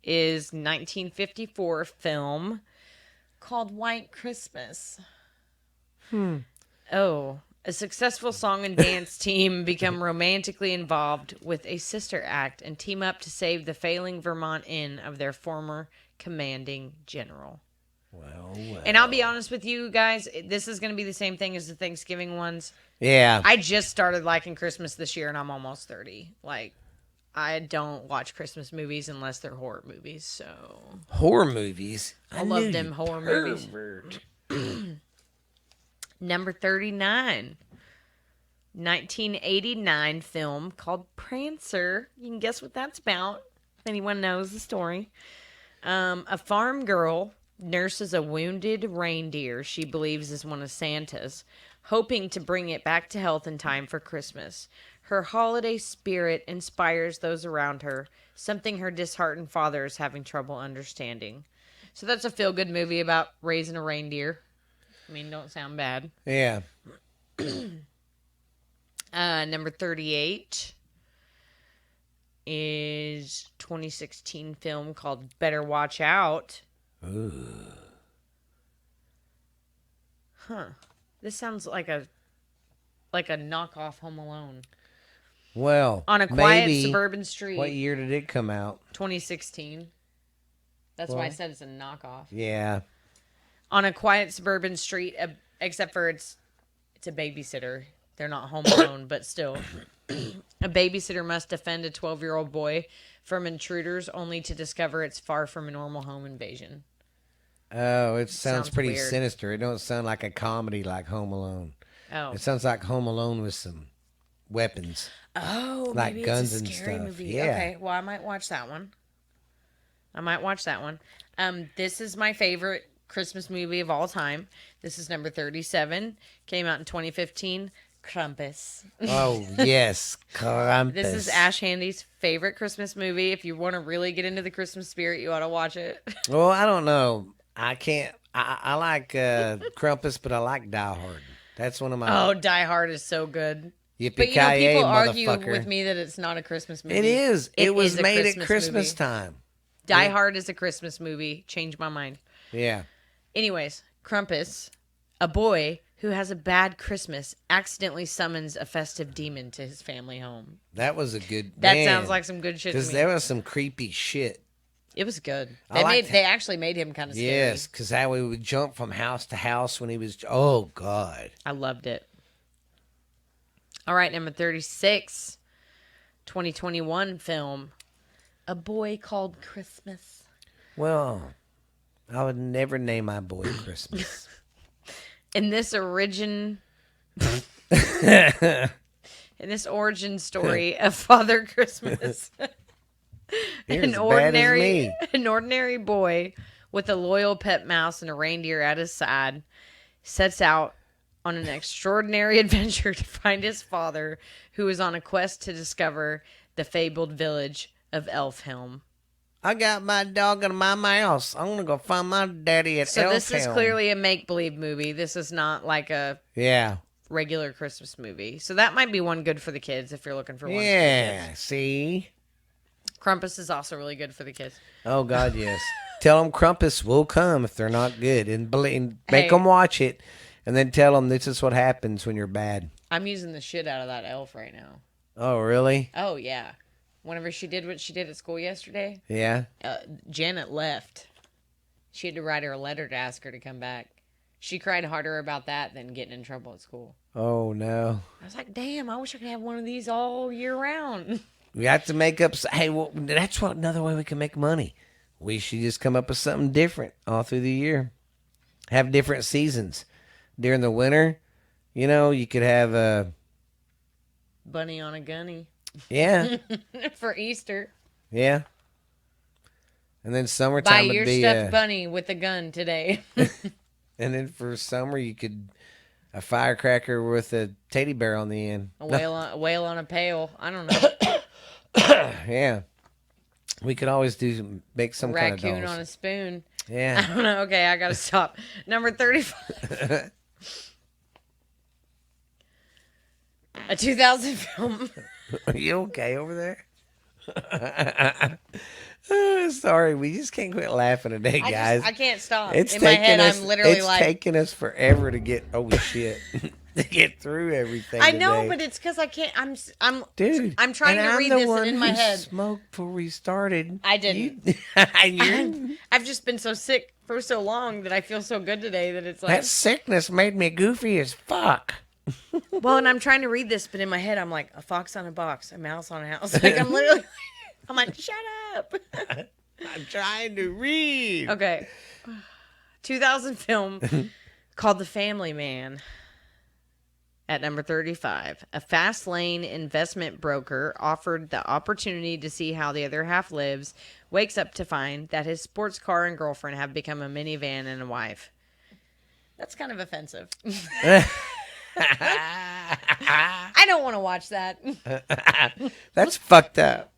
Speaker 1: is 1954 film called White Christmas. Oh, a successful song and dance team become romantically involved with a sister act and team up to save the failing Vermont inn of their former commanding general.
Speaker 2: Well.
Speaker 1: And I'll be honest with you guys, this is going to be the same thing as the Thanksgiving ones.
Speaker 2: Yeah.
Speaker 1: I just started liking Christmas this year and I'm almost 30. Like, I don't watch Christmas movies unless they're horror movies, so.
Speaker 2: Horror movies?
Speaker 1: I love them horror movies. Number 39. 1989 film called Prancer. You can guess what that's about if anyone knows the story. A farm girl nurses a wounded reindeer she believes is one of Santa's. hoping to bring it back to health in time for Christmas. Her holiday spirit inspires those around her, something her disheartened father is having trouble understanding. So that's a feel-good movie about raising a reindeer. I mean, don't sound bad.
Speaker 2: Yeah.
Speaker 1: Number 38 is 2016 film called Better Watch Out.
Speaker 2: Ooh.
Speaker 1: Huh. This sounds like a knockoff Home Alone.
Speaker 2: Well,
Speaker 1: On a quiet
Speaker 2: maybe.
Speaker 1: suburban street.
Speaker 2: What year did it come out?
Speaker 1: 2016. That's why I said it's a knockoff.
Speaker 2: Yeah.
Speaker 1: On a quiet suburban street, except for it's a babysitter. They're not home alone, but still. A babysitter must defend a 12-year-old boy from intruders only to discover it's far from a normal home invasion.
Speaker 2: Oh, it sounds pretty
Speaker 1: weird.
Speaker 2: sinister. It don't sound like a comedy like Home Alone.
Speaker 1: Oh.
Speaker 2: It sounds like Home Alone with some weapons.
Speaker 1: Oh,
Speaker 2: like
Speaker 1: maybe
Speaker 2: guns
Speaker 1: it's a
Speaker 2: and
Speaker 1: scary
Speaker 2: stuff.
Speaker 1: movie.
Speaker 2: Yeah.
Speaker 1: Okay, well, I might watch that one. This is my favorite Christmas movie of all time. This is number 37. Came out in 2015. Krampus.
Speaker 2: Oh, yes. Krampus.
Speaker 1: This is Ash Handy's favorite Christmas movie. If you want to really get into the Christmas spirit, you ought to watch it.
Speaker 2: Well, I don't know. I can't. I like Krampus, but I like Die Hard. That's one of my.
Speaker 1: Oh, Die Hard is so good.
Speaker 2: Yippee
Speaker 1: But people argue
Speaker 2: motherfucker.
Speaker 1: with me that it's not a Christmas movie.
Speaker 2: It is. It was
Speaker 1: is a
Speaker 2: made at Christmas
Speaker 1: movie.
Speaker 2: time.
Speaker 1: Die Hard is a Christmas movie. Changed my mind.
Speaker 2: Yeah.
Speaker 1: Anyways, Krampus, a boy who has a bad Christmas, accidentally summons a festive demon to his family home.
Speaker 2: That was a good.
Speaker 1: That sounds like some good shit to
Speaker 2: Because
Speaker 1: me.
Speaker 2: there was some creepy shit.
Speaker 1: It was good.
Speaker 2: I
Speaker 1: They actually made him kind of scary.
Speaker 2: Yes, because how he would jump from house to house when he was. Oh God.
Speaker 1: I loved it. All right, number 36, 2021 film, A Boy Called Christmas.
Speaker 2: Well, I would never name my boy Christmas.
Speaker 1: In this origin story of Father Christmas, an ordinary boy with a loyal pet mouse and a reindeer at his side sets out on an extraordinary adventure to find his father, who is on a quest to discover the fabled village of Elfhelm.
Speaker 2: I got my dog and my mouse. I'm gonna go find my daddy at Elfhelm.
Speaker 1: So this is clearly a make-believe movie. This is not like a regular Christmas movie. So that might be one good for the kids if you're looking for one.
Speaker 2: Yeah, see?
Speaker 1: Krampus is also really good for the kids.
Speaker 2: Oh, God, yes. Tell them Krampus will come if they're not good. And make them watch it. And then tell them this is what happens when you're bad.
Speaker 1: I'm using the shit out of that elf right now.
Speaker 2: Oh, really?
Speaker 1: Oh, yeah. Whenever she did what she did at school yesterday,
Speaker 2: Yeah.
Speaker 1: Janet left. She had to write her a letter to ask her to come back. She cried harder about that than getting in trouble at school.
Speaker 2: Oh, no.
Speaker 1: I was like, damn, I wish I could have one of these all year round.
Speaker 2: We have to make up. Hey, well, that's another way we can make money. We should just come up with something different all through the year. Have different seasons. During the winter, you could have a
Speaker 1: Bunny on a gunny.
Speaker 2: Yeah.
Speaker 1: For Easter.
Speaker 2: Yeah. And then summertime
Speaker 1: Buy your
Speaker 2: would be
Speaker 1: stuffed bunny with a gun today.
Speaker 2: And then for summer, you could a firecracker with a teddy bear on the end.
Speaker 1: A whale on a pail. I don't know.
Speaker 2: Yeah. We could always make some kind of dolls.
Speaker 1: Raccoon on a spoon.
Speaker 2: Yeah.
Speaker 1: I don't know. Okay, I gotta stop. Number 35. A 2000 film.
Speaker 2: Are you okay over there? Sorry, we just can't quit laughing today, guys.
Speaker 1: I can't stop.
Speaker 2: It's
Speaker 1: In my head,
Speaker 2: us,
Speaker 1: I'm literally
Speaker 2: it's taking us forever to get shit to get through everything.
Speaker 1: I know,
Speaker 2: today.
Speaker 1: but it's because I can't. I'm
Speaker 2: Dude.
Speaker 1: I'm trying to read this and in my head.
Speaker 2: Smoked before we started.
Speaker 1: I didn't. I've just been so sick for so long that I feel so good today that it's like
Speaker 2: that sickness made me goofy as fuck.
Speaker 1: Well, and I'm trying to read this, but in my head, I'm like a fox on a box, a mouse on a house. Like I'm literally, I'm like, shut up.
Speaker 2: I'm trying to read.
Speaker 1: Okay. 2000 film called The Family Man. At number 35, a fast lane investment broker offered the opportunity to see how the other half lives, wakes up to find that his sports car and girlfriend have become a minivan and a wife. That's kind of offensive. I don't want to watch that.
Speaker 2: That's fucked up.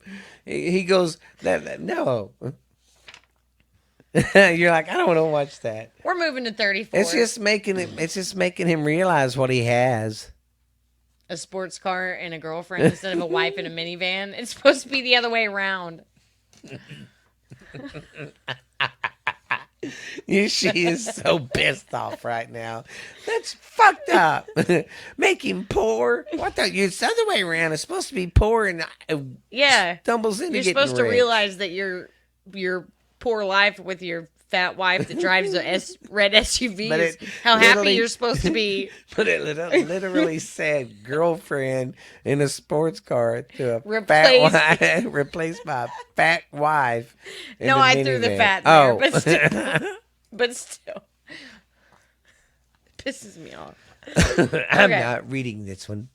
Speaker 2: He goes, no. You're like, I don't want to watch that.
Speaker 1: We're moving to 34.
Speaker 2: It's just making him realize what he has.
Speaker 1: A sports car and a girlfriend instead of a wife in a minivan. It's supposed to be the other way around.
Speaker 2: She is so pissed off right now. That's fucked up. Make him poor. What the? It's the other way around. It's supposed to be poor and stumbles into
Speaker 1: You're
Speaker 2: getting
Speaker 1: supposed to
Speaker 2: rich.
Speaker 1: realize that your poor life with your fat wife that drives a red SUV is how happy you're supposed to be.
Speaker 2: But it literally said girlfriend in a sports car to a
Speaker 1: Replaced.
Speaker 2: fat wife, replaced by a fat wife.
Speaker 1: No, I threw the fat there, but still. It pisses me off.
Speaker 2: I'm not reading this one.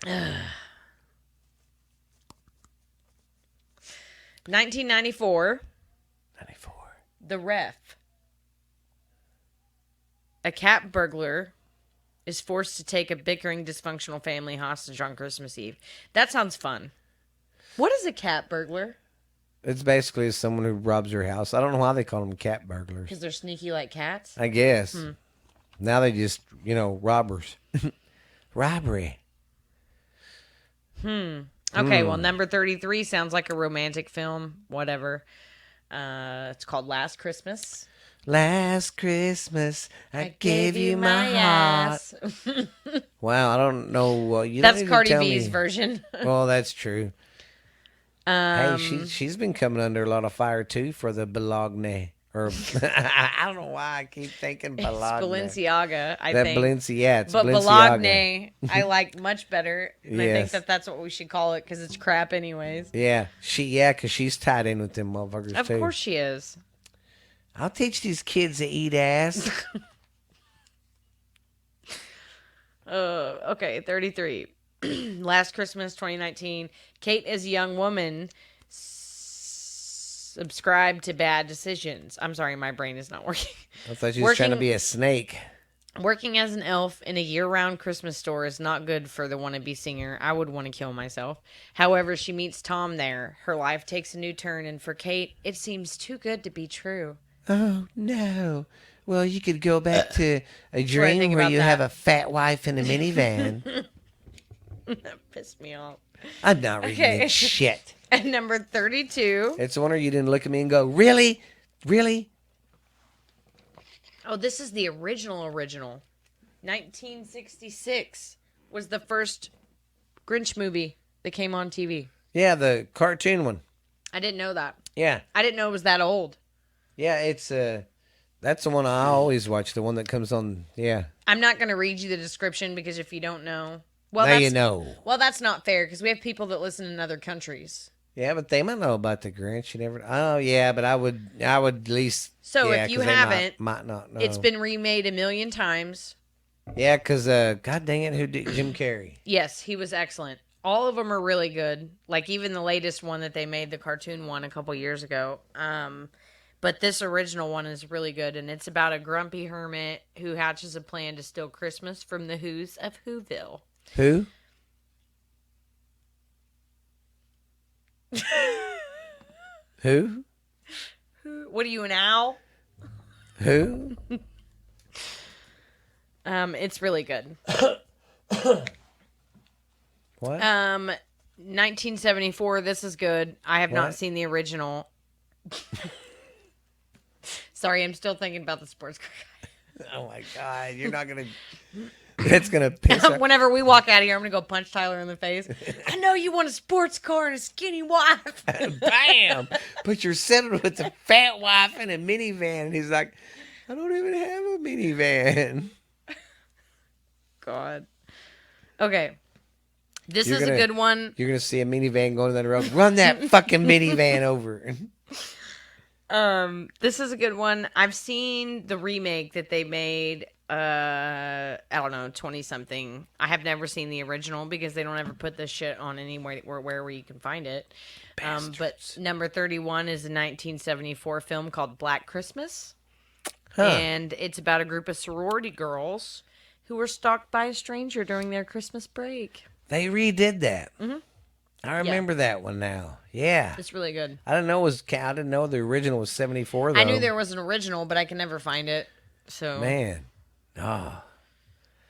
Speaker 1: 1994. The Ref. A cat burglar is forced to take a bickering, dysfunctional family hostage on Christmas Eve. That sounds fun. What is a cat burglar?
Speaker 2: It's basically someone who robs your house. I don't know why they call them cat burglars.
Speaker 1: Because they're sneaky like cats?
Speaker 2: I guess. Now they just, robbers. Robbery.
Speaker 1: Okay, well, number 33 sounds like a romantic film. Whatever. It's called Last Christmas.
Speaker 2: Last Christmas, I gave you my heart. Wow, I don't know.
Speaker 1: That's Cardi B's version.
Speaker 2: Well, that's true. Hey, she's been coming under a lot of fire too for the Bologna. Or I don't know why I keep thinking Bologna.
Speaker 1: It's Balenciaga, I think.
Speaker 2: It's
Speaker 1: but
Speaker 2: Balenciaga.
Speaker 1: Bologna, I like much better. And I think that's what we should call it because it's crap anyways.
Speaker 2: Yeah, because she's tied in with them motherfuckers too.
Speaker 1: Of course she is.
Speaker 2: I'll teach these kids to eat ass.
Speaker 1: Okay, 33. Last Christmas, 2019. Kate, as a young woman, subscribed to bad decisions. I'm sorry, my brain is not working.
Speaker 2: I thought you were trying to be a snake.
Speaker 1: Working as an elf in a year-round Christmas store is not good for the wannabe singer. I would want to kill myself. However, she meets Tom there. Her life takes a new turn, and for Kate, it seems too good to be true.
Speaker 2: Oh, no. Well, you could go back to a dream where you have a fat wife in a minivan.
Speaker 1: That pissed me off.
Speaker 2: I'm not reading this shit.
Speaker 1: At number 32.
Speaker 2: It's a wonder you didn't look at me and go, really? Really?
Speaker 1: Oh, this is the original. 1966 was the first Grinch movie that came on TV.
Speaker 2: Yeah, the cartoon one.
Speaker 1: I didn't know that.
Speaker 2: Yeah.
Speaker 1: I didn't know it was that old.
Speaker 2: Yeah, it's that's the one I always watch, the one that comes on, yeah.
Speaker 1: I'm not going to read you the description because if you don't know...
Speaker 2: Now you know.
Speaker 1: Well, that's not fair because we have people that listen in other countries.
Speaker 2: Yeah, but they might know about the Grinch. You never. Oh, yeah, but I would at least.
Speaker 1: So
Speaker 2: yeah,
Speaker 1: if you haven't,
Speaker 2: might not know.
Speaker 1: It's been remade 1,000,000 times.
Speaker 2: Yeah, because God dang it, who did Jim Carrey?
Speaker 1: Yes, he was excellent. All of them are really good. Like even the latest one that they made, the cartoon one, a couple years ago. But this original one is really good, and it's about a grumpy hermit who hatches a plan to steal Christmas from the Who's of Whoville.
Speaker 2: Who? Who?
Speaker 1: What are you, an owl?
Speaker 2: Who?
Speaker 1: It's really good.
Speaker 2: What?
Speaker 1: 1974. This is good. I have not seen the original. Sorry, I'm still thinking about the sports car guy.
Speaker 2: Oh my God, you're not gonna. That's gonna piss her.
Speaker 1: Whenever we walk out of here, I'm gonna go punch Tyler in the face. I know you want a sports car and a skinny wife.
Speaker 2: Bam! But you're sitting with a fat wife and a minivan, and he's like, I don't even have a minivan.
Speaker 1: God. Okay. This is a good one.
Speaker 2: You're gonna see a minivan going down the road. Run that fucking minivan over.
Speaker 1: This is a good one. I've seen the remake that they made. I don't know, 20-something. I have never seen the original because they don't ever put this shit on anywhere where you can find it. But number 31 is a 1974 film called Black Christmas. Huh. And it's about a group of sorority girls who were stalked by a stranger during their Christmas break.
Speaker 2: They redid that. Mm-hmm. I remember that one now. Yeah.
Speaker 1: It's really good.
Speaker 2: I didn't know the original was 74 though.
Speaker 1: I knew there was an original, but I can never find it. So
Speaker 2: man. Oh.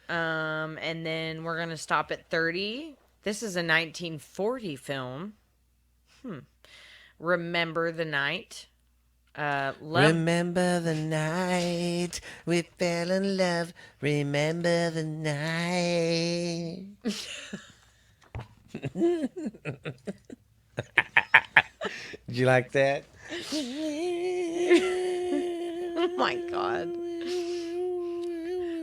Speaker 1: And then we're going to stop at 30. This is a 1940 film. Remember the Night.
Speaker 2: Remember the night we fell in love. Remember the night. Did you like that?
Speaker 1: Oh my God.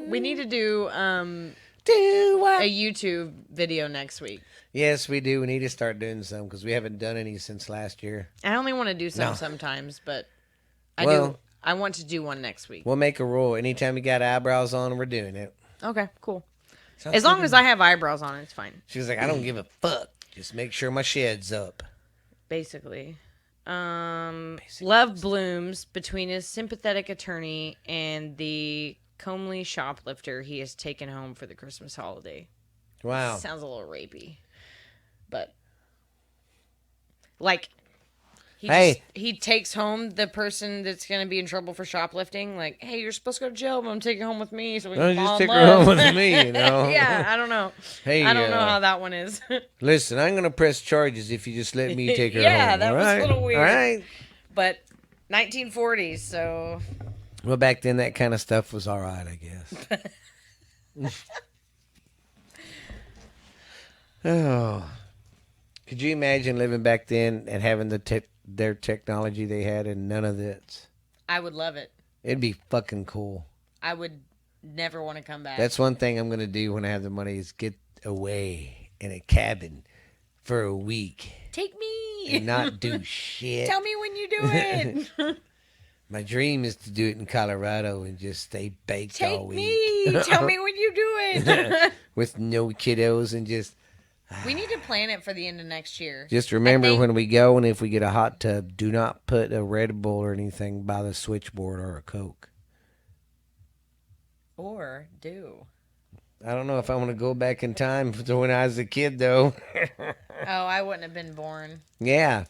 Speaker 1: We need to do a YouTube video next week.
Speaker 2: Yes, we do. We need to start doing some because we haven't done any since last year.
Speaker 1: I only want to do some sometimes, but I want to do one next week.
Speaker 2: We'll make a rule. Anytime you got eyebrows on, we're doing it.
Speaker 1: Okay, cool. As long as I have eyebrows on, it's fine.
Speaker 2: She was like, I don't give a fuck. Just make sure my shed's up.
Speaker 1: Basically. Love blooms between his sympathetic attorney and the comely shoplifter he has taken home for the Christmas holiday.
Speaker 2: Wow.
Speaker 1: Sounds a little rapey. But, like, he takes home the person that's going to be in trouble for shoplifting. Like, hey, you're supposed to go to jail, but I'm taking her home with me so we can fall in love. Just take her home with me, you know? Yeah, I don't know. Hey, I don't know how that one is.
Speaker 2: Listen, I'm going to press charges if you just let me take her home.
Speaker 1: Yeah, that was a little weird.
Speaker 2: All right.
Speaker 1: But 1940s, so...
Speaker 2: Well, back then, that kind of stuff was all right, I guess. Oh. Could you imagine living back then and having their technology they had and none of this?
Speaker 1: I would love it.
Speaker 2: It'd be fucking cool.
Speaker 1: I would never want to come back.
Speaker 2: That's one thing I'm going to do when I have the money is get away in a cabin for a week.
Speaker 1: Take me.
Speaker 2: And not do shit.
Speaker 1: Tell me when you do it.
Speaker 2: My dream is to do it in Colorado and just stay baked all week.
Speaker 1: Take me. Tell me when you do it.
Speaker 2: With no kiddos and just...
Speaker 1: We need to plan it for the end of next year.
Speaker 2: Just remember when we go and if we get a hot tub, do not put a Red Bull or anything by the switchboard or a Coke.
Speaker 1: Or do.
Speaker 2: I don't know if I want to go back in time to when I was a kid, though.
Speaker 1: Oh, I wouldn't have been born.
Speaker 2: Yeah.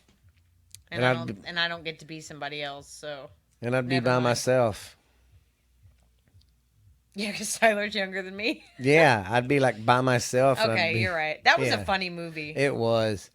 Speaker 1: And I don't get to be somebody else, so.
Speaker 2: And I'd be by myself.
Speaker 1: Yeah, because Tyler's younger than me.
Speaker 2: Yeah, I'd be like by myself.
Speaker 1: Okay, you're right. That was a funny movie.
Speaker 2: It was.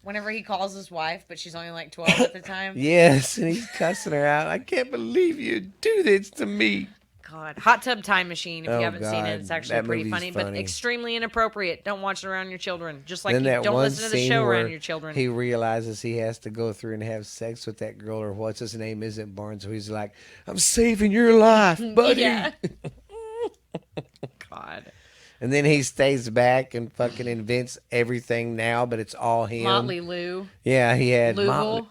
Speaker 1: Whenever he calls his wife, but she's only like 12 at the time.
Speaker 2: Yes, and he's cussing her out. I can't believe you do this to me.
Speaker 1: God. Hot Tub Time Machine. If you haven't seen it, it's actually pretty funny, but extremely inappropriate. Don't watch it around your children. Just like you don't listen to the show around your children.
Speaker 2: He realizes he has to go through and have sex with that girl, or what's his name isn't born, so he's like, I'm saving your life, buddy.
Speaker 1: Yeah. God.
Speaker 2: And then he stays back and fucking invents everything now, but it's all him.
Speaker 1: Motley Lou.
Speaker 2: Yeah, he had
Speaker 1: Lugal.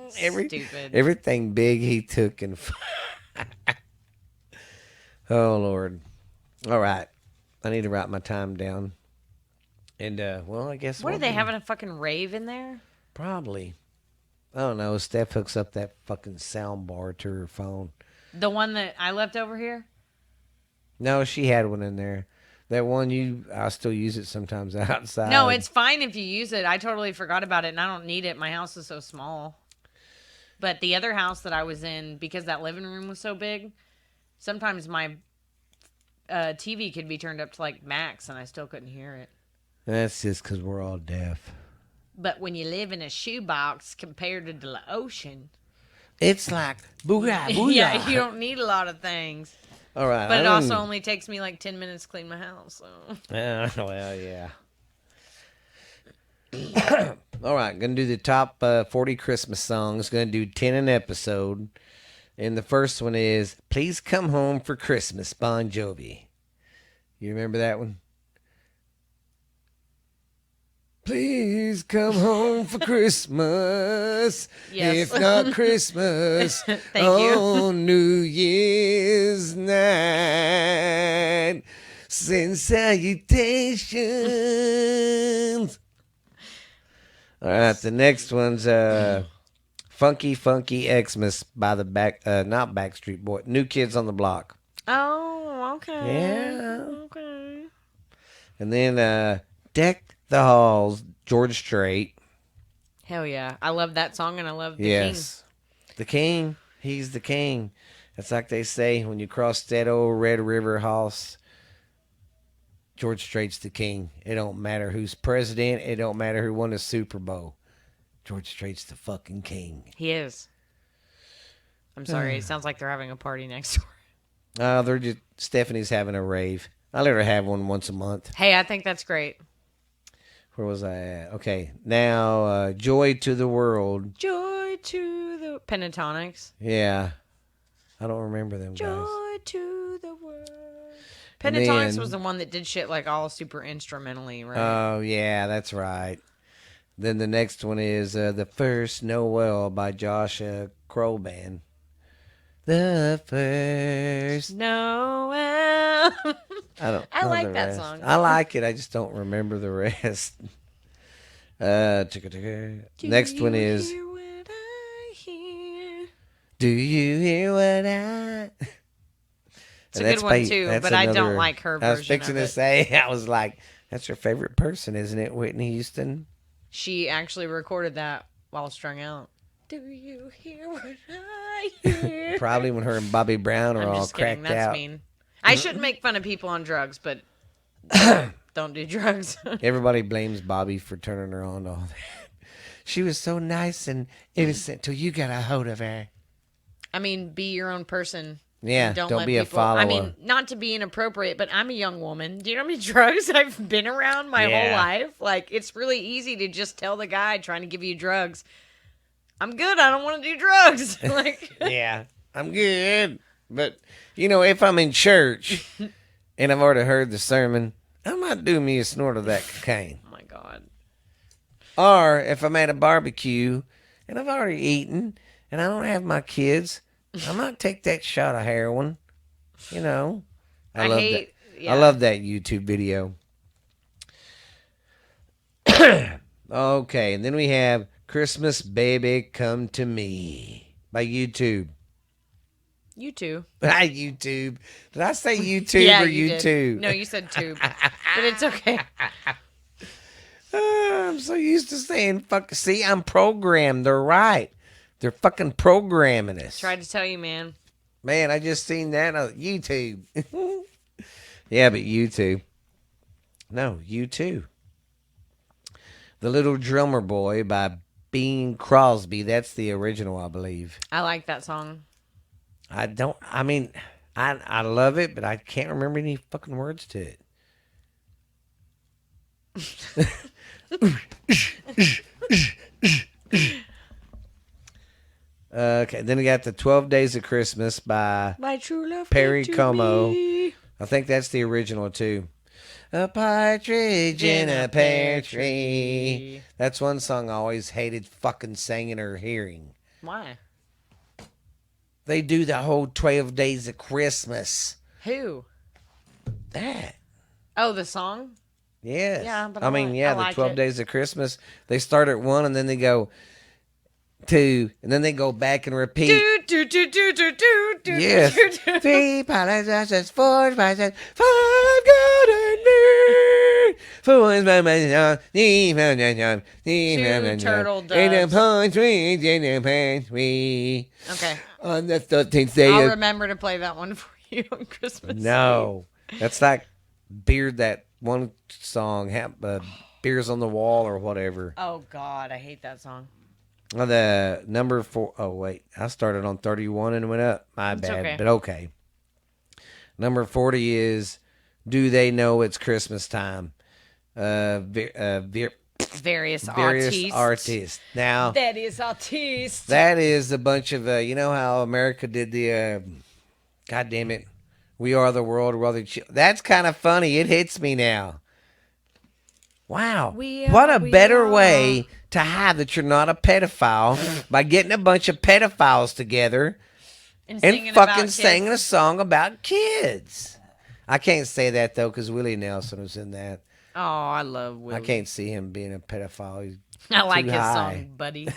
Speaker 2: Stupid. Everything big he took and... Oh, Lord. All right. I need to write my time down. And, well, I guess...
Speaker 1: What are they having a fucking rave in there?
Speaker 2: Probably. I don't know. Steph hooks up that fucking sound bar to her phone.
Speaker 1: The one that I left over here?
Speaker 2: No, she had one in there. That one I still use it sometimes outside.
Speaker 1: No, it's fine if you use it. I totally forgot about it, and I don't need it. My house is so small. But the other house that I was in, because that living room was so big, sometimes my TV could be turned up to like max, and I still couldn't hear it.
Speaker 2: That's just because we're all deaf.
Speaker 1: But when you live in a shoebox compared to the ocean...
Speaker 2: It's like, booyah, booyah.
Speaker 1: Yeah, you don't need a lot of things.
Speaker 2: All right.
Speaker 1: But it also only takes me like 10 minutes to clean my house. So.
Speaker 2: Well, yeah. All right, going to do the top 40 Christmas songs. Going to do 10 an episode. And the first one is Please Come Home for Christmas, Bon Jovi. You remember that one? Please come home for Christmas.
Speaker 1: Yes.
Speaker 2: If not Christmas, on New Year's night. Send salutations. All right, the next one's 5 Funky Funky Xmas by the not Backstreet Boy, New Kids on the Block.
Speaker 1: Oh, okay.
Speaker 2: Yeah.
Speaker 1: Okay.
Speaker 2: And then Deck the Halls, George Strait.
Speaker 1: Hell yeah. I love that song and I love the
Speaker 2: Yes. The King. He's the king. It's like they say when you cross that old Red River house, George Strait's the king. It don't matter who's president. It don't matter who won the Super Bowl. George Strait's the fucking king.
Speaker 1: He is. I'm sorry. It sounds like they're having a party next door.
Speaker 2: They're just Stephanie's having a rave. I let her have one once a month.
Speaker 1: Hey, I think that's great.
Speaker 2: Where was I at? Okay, now Joy to the World.
Speaker 1: Joy to the Pentatonics.
Speaker 2: Yeah, I don't remember them
Speaker 1: Joy
Speaker 2: guys.
Speaker 1: to the world.
Speaker 2: And
Speaker 1: Pentatonics
Speaker 2: then-
Speaker 1: was the one that did shit like all super instrumentally, right?
Speaker 2: Oh yeah, that's right. Then the next one is The First Noel by Josh Crow Band. The first.
Speaker 1: Noel.
Speaker 2: I don't.
Speaker 1: I
Speaker 2: know
Speaker 1: like
Speaker 2: the
Speaker 1: that
Speaker 2: rest.
Speaker 1: song.
Speaker 2: I like it. I just don't remember the rest. Next one is.
Speaker 1: Hear what I hear?
Speaker 2: Do you hear what I?
Speaker 1: It's a good one too, but I don't like her
Speaker 2: I was
Speaker 1: version
Speaker 2: fixing
Speaker 1: of
Speaker 2: to
Speaker 1: it.
Speaker 2: say, I was like, that's her favorite person, isn't it, Whitney Houston?
Speaker 1: She actually recorded that while strung out. Do you hear what I hear?
Speaker 2: Probably when her and Bobby Brown are
Speaker 1: I'm
Speaker 2: all
Speaker 1: just kidding.
Speaker 2: cracked
Speaker 1: That's
Speaker 2: out.
Speaker 1: mean. I shouldn't make fun of people on drugs, but don't do drugs.
Speaker 2: Everybody blames Bobby for turning her on to all that. She was so nice and innocent till you got a hold of her.
Speaker 1: I mean, be your own person.
Speaker 2: Yeah,
Speaker 1: And
Speaker 2: don't
Speaker 1: let
Speaker 2: be a
Speaker 1: people, I
Speaker 2: follower.
Speaker 1: mean, not to be inappropriate, but I'm a young woman. Do you know how many drugs I've been around my whole
Speaker 2: Yeah.
Speaker 1: life? Like, it's really easy to just tell the guy trying to give you drugs, I'm good. I don't want to do drugs. Like,
Speaker 2: Yeah, I'm good. But, if I'm in church and I've already heard the sermon, I might do me a snort of that cocaine.
Speaker 1: oh my God.
Speaker 2: Or if I'm at a barbecue and I've already eaten and I don't have my kids, I might take that shot of heroin. I love that.
Speaker 1: Yeah.
Speaker 2: I love that YouTube video. Okay, and then we have Christmas Baby Come to Me by YouTube.
Speaker 1: You too.
Speaker 2: YouTube. Did I say YouTube
Speaker 1: Yeah,
Speaker 2: or
Speaker 1: you did.
Speaker 2: YouTube?
Speaker 1: No, you said tube. But it's okay.
Speaker 2: I'm so used to saying fuck. See, I'm programmed. They're right. They're fucking programming us.
Speaker 1: Tried to tell you, man.
Speaker 2: Man, I just seen that on YouTube. Yeah, but YouTube. No, YouTube. The Little Drummer Boy by Bing Crosby. That's the original, I believe.
Speaker 1: I like that song.
Speaker 2: I love it, but I can't remember any fucking words to it. Okay, then we got the 12 Days of Christmas by
Speaker 1: My true love
Speaker 2: Perry
Speaker 1: came to
Speaker 2: Como.
Speaker 1: me.
Speaker 2: I think that's the original too. A partridge in a pear tree. That's one song I always hated fucking singing or hearing.
Speaker 1: Why?
Speaker 2: They do the whole 12 Days of Christmas.
Speaker 1: Who?
Speaker 2: That.
Speaker 1: Oh, the song?
Speaker 2: Yes.
Speaker 1: Yeah, but
Speaker 2: I mean,
Speaker 1: I
Speaker 2: yeah, the
Speaker 1: like
Speaker 2: 12
Speaker 1: it.
Speaker 2: Days of Christmas. They start at 1 and then they go 2 and then they go back and repeat.
Speaker 1: Do, do, do, do, do, do, do,
Speaker 2: Yes.
Speaker 1: do, do.
Speaker 2: 3 apologizes, 4 advises, 5 God and me. 4 is my man, 2
Speaker 1: turtle
Speaker 2: in a
Speaker 1: doves.
Speaker 2: partridge in a pear tree.
Speaker 1: Okay.
Speaker 2: On the 13th day
Speaker 1: I'll
Speaker 2: of...
Speaker 1: remember to play that one for you on Christmas.
Speaker 2: No. That's like Beard, that one song, Beers on the Wall or whatever.
Speaker 1: Eve. Oh, God. I hate that song.
Speaker 2: The number 4. Oh, wait. I started on 31 and went up. My bad.
Speaker 1: okay.
Speaker 2: But okay. Number 40 is Do They Know It's Christmas Time?
Speaker 1: Various
Speaker 2: Various artists. Now,
Speaker 1: That is artiste.
Speaker 2: that is a bunch of, you know how America did the, God damn it, We Are the World. That's kind of funny. It hits me now. Wow. What a better way to hide that you're not a pedophile by getting a bunch of pedophiles together and fucking singing a song about kids. I can't say that, though, because Willie Nelson was in that.
Speaker 1: Oh, I love Willie.
Speaker 2: I can't see him being a pedophile. He's
Speaker 1: I like
Speaker 2: too
Speaker 1: his
Speaker 2: high.
Speaker 1: song, buddy.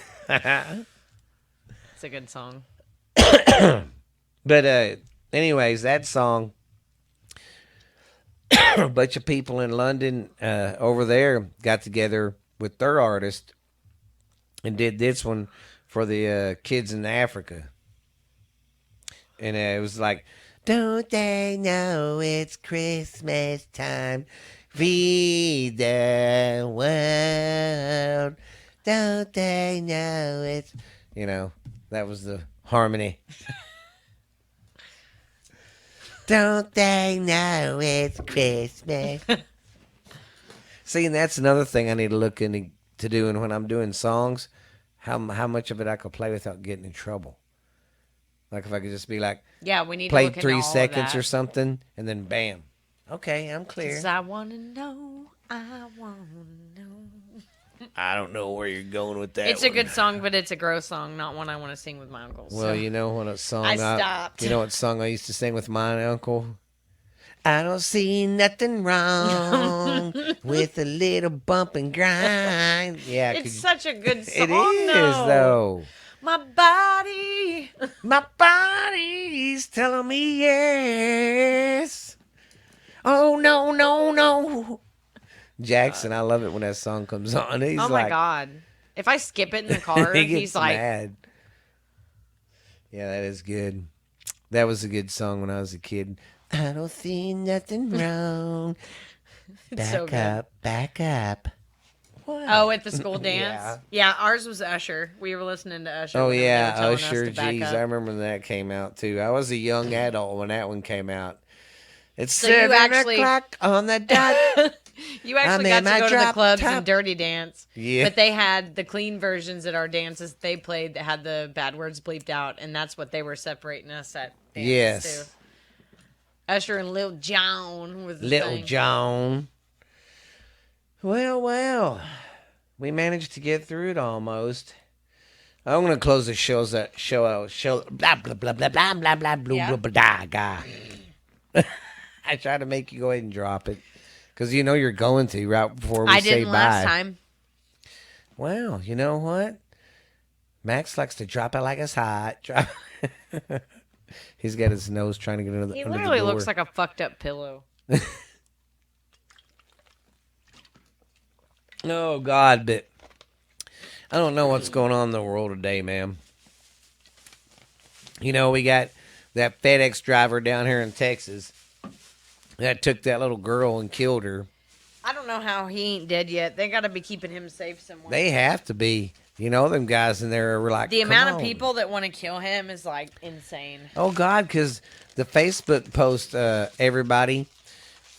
Speaker 1: It's a good song.
Speaker 2: But anyways, that song, a bunch of people in London over there got together with their artist and did this one for the kids in Africa. And it was like, don't they know it's Christmas time? Feed the world. Don't they know it's... that was the harmony. Don't they know it's Christmas? See, and that's another thing I need to look into doing when I'm doing songs. How much of it I could play without getting in trouble. Like if I could just be like,
Speaker 1: yeah, we need
Speaker 2: play
Speaker 1: to look
Speaker 2: 3
Speaker 1: into all
Speaker 2: seconds
Speaker 1: of
Speaker 2: or something, and then bam. Okay, I'm clear.
Speaker 1: 'Cause I want to know. I want to know.
Speaker 2: I don't know where you're going with that.
Speaker 1: It's a good song, but it's a gross song, not one I want to sing with my uncles.
Speaker 2: Well, you know what song
Speaker 1: I stopped.
Speaker 2: You know what song I used to sing with my uncle? I don't see nothing wrong with a little bump and grind. Yeah,
Speaker 1: it's such a good song.
Speaker 2: It is though.
Speaker 1: My body.
Speaker 2: My body's telling me yes. Oh no, no, no. Jackson, I love it when that song comes on. He's
Speaker 1: oh my God. If I skip it in the car,
Speaker 2: he gets
Speaker 1: he's like
Speaker 2: mad. Yeah, that is good. That was a good song when I was a kid. I don't see nothing wrong. Back
Speaker 1: so
Speaker 2: up, back up. What?
Speaker 1: Oh, at the school dance? Yeah, ours was Usher. We were listening to Usher.
Speaker 2: Oh,
Speaker 1: whenever they
Speaker 2: yeah,
Speaker 1: were telling us
Speaker 2: Usher.
Speaker 1: to back
Speaker 2: Jeez,
Speaker 1: up.
Speaker 2: I remember when that came out, too. I was a young adult when that one came out. It's
Speaker 1: So you
Speaker 2: 7
Speaker 1: actually-
Speaker 2: o'clock on the dot.
Speaker 1: You actually
Speaker 2: I'm in
Speaker 1: got to
Speaker 2: my
Speaker 1: go to the
Speaker 2: drop
Speaker 1: clubs
Speaker 2: top.
Speaker 1: and dirty dance.
Speaker 2: Yeah.
Speaker 1: But they had the clean versions at our dances they played that had the bad words bleeped out, and that's what they were separating us at dances
Speaker 2: Yes.
Speaker 1: too. Usher and Lil Jon was the
Speaker 2: Little
Speaker 1: thing.
Speaker 2: John. Well. We managed to get through it almost. I'm gonna close the show blah blah blah blah blah blah blah blah
Speaker 1: Yeah.
Speaker 2: blah blah blah. I try to make you go ahead and drop it because you know you're going to right before we
Speaker 1: I
Speaker 2: say
Speaker 1: didn't
Speaker 2: bye.
Speaker 1: last time.
Speaker 2: Well, you know what? Max likes to drop it like it's hot. He's got his nose trying to get under the
Speaker 1: He
Speaker 2: under the
Speaker 1: literally
Speaker 2: door.
Speaker 1: looks like a fucked up pillow.
Speaker 2: Oh, God, but I don't know what's going on in the world today, man. You know, we got that FedEx driver down here in Texas that took that little girl and killed her.
Speaker 1: I don't know how he ain't dead yet. They got to be keeping him safe somewhere.
Speaker 2: They have to be. You know, them guys in there were like,
Speaker 1: The
Speaker 2: "Come
Speaker 1: amount
Speaker 2: on."
Speaker 1: of people that want to kill him is like insane.
Speaker 2: Oh, God, because the Facebook post, everybody,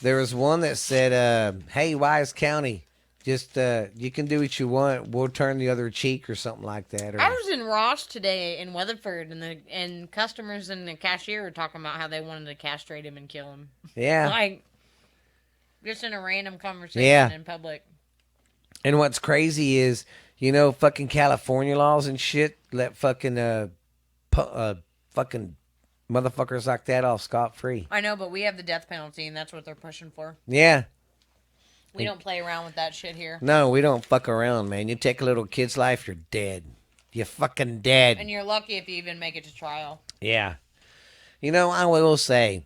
Speaker 2: there was one that said, hey, Wise County, just you can do what you want. We'll turn the other cheek or something like that. Or,
Speaker 1: I was in Ross today in Weatherford, and customers and the cashier were talking about how they wanted to castrate him and kill him.
Speaker 2: yeah.
Speaker 1: Like, just in a random conversation
Speaker 2: Yeah.
Speaker 1: in public.
Speaker 2: And what's crazy is, you know, fucking California laws and shit let fucking fucking motherfuckers like that off scot-free.
Speaker 1: I know, but we have the death penalty, and that's what they're pushing for.
Speaker 2: Yeah.
Speaker 1: We don't play around with that shit here.
Speaker 2: No, we don't fuck around, man. You take a little kid's life, you're dead. You're fucking dead.
Speaker 1: And you're lucky if you even make it to trial.
Speaker 2: Yeah. You know, I will say,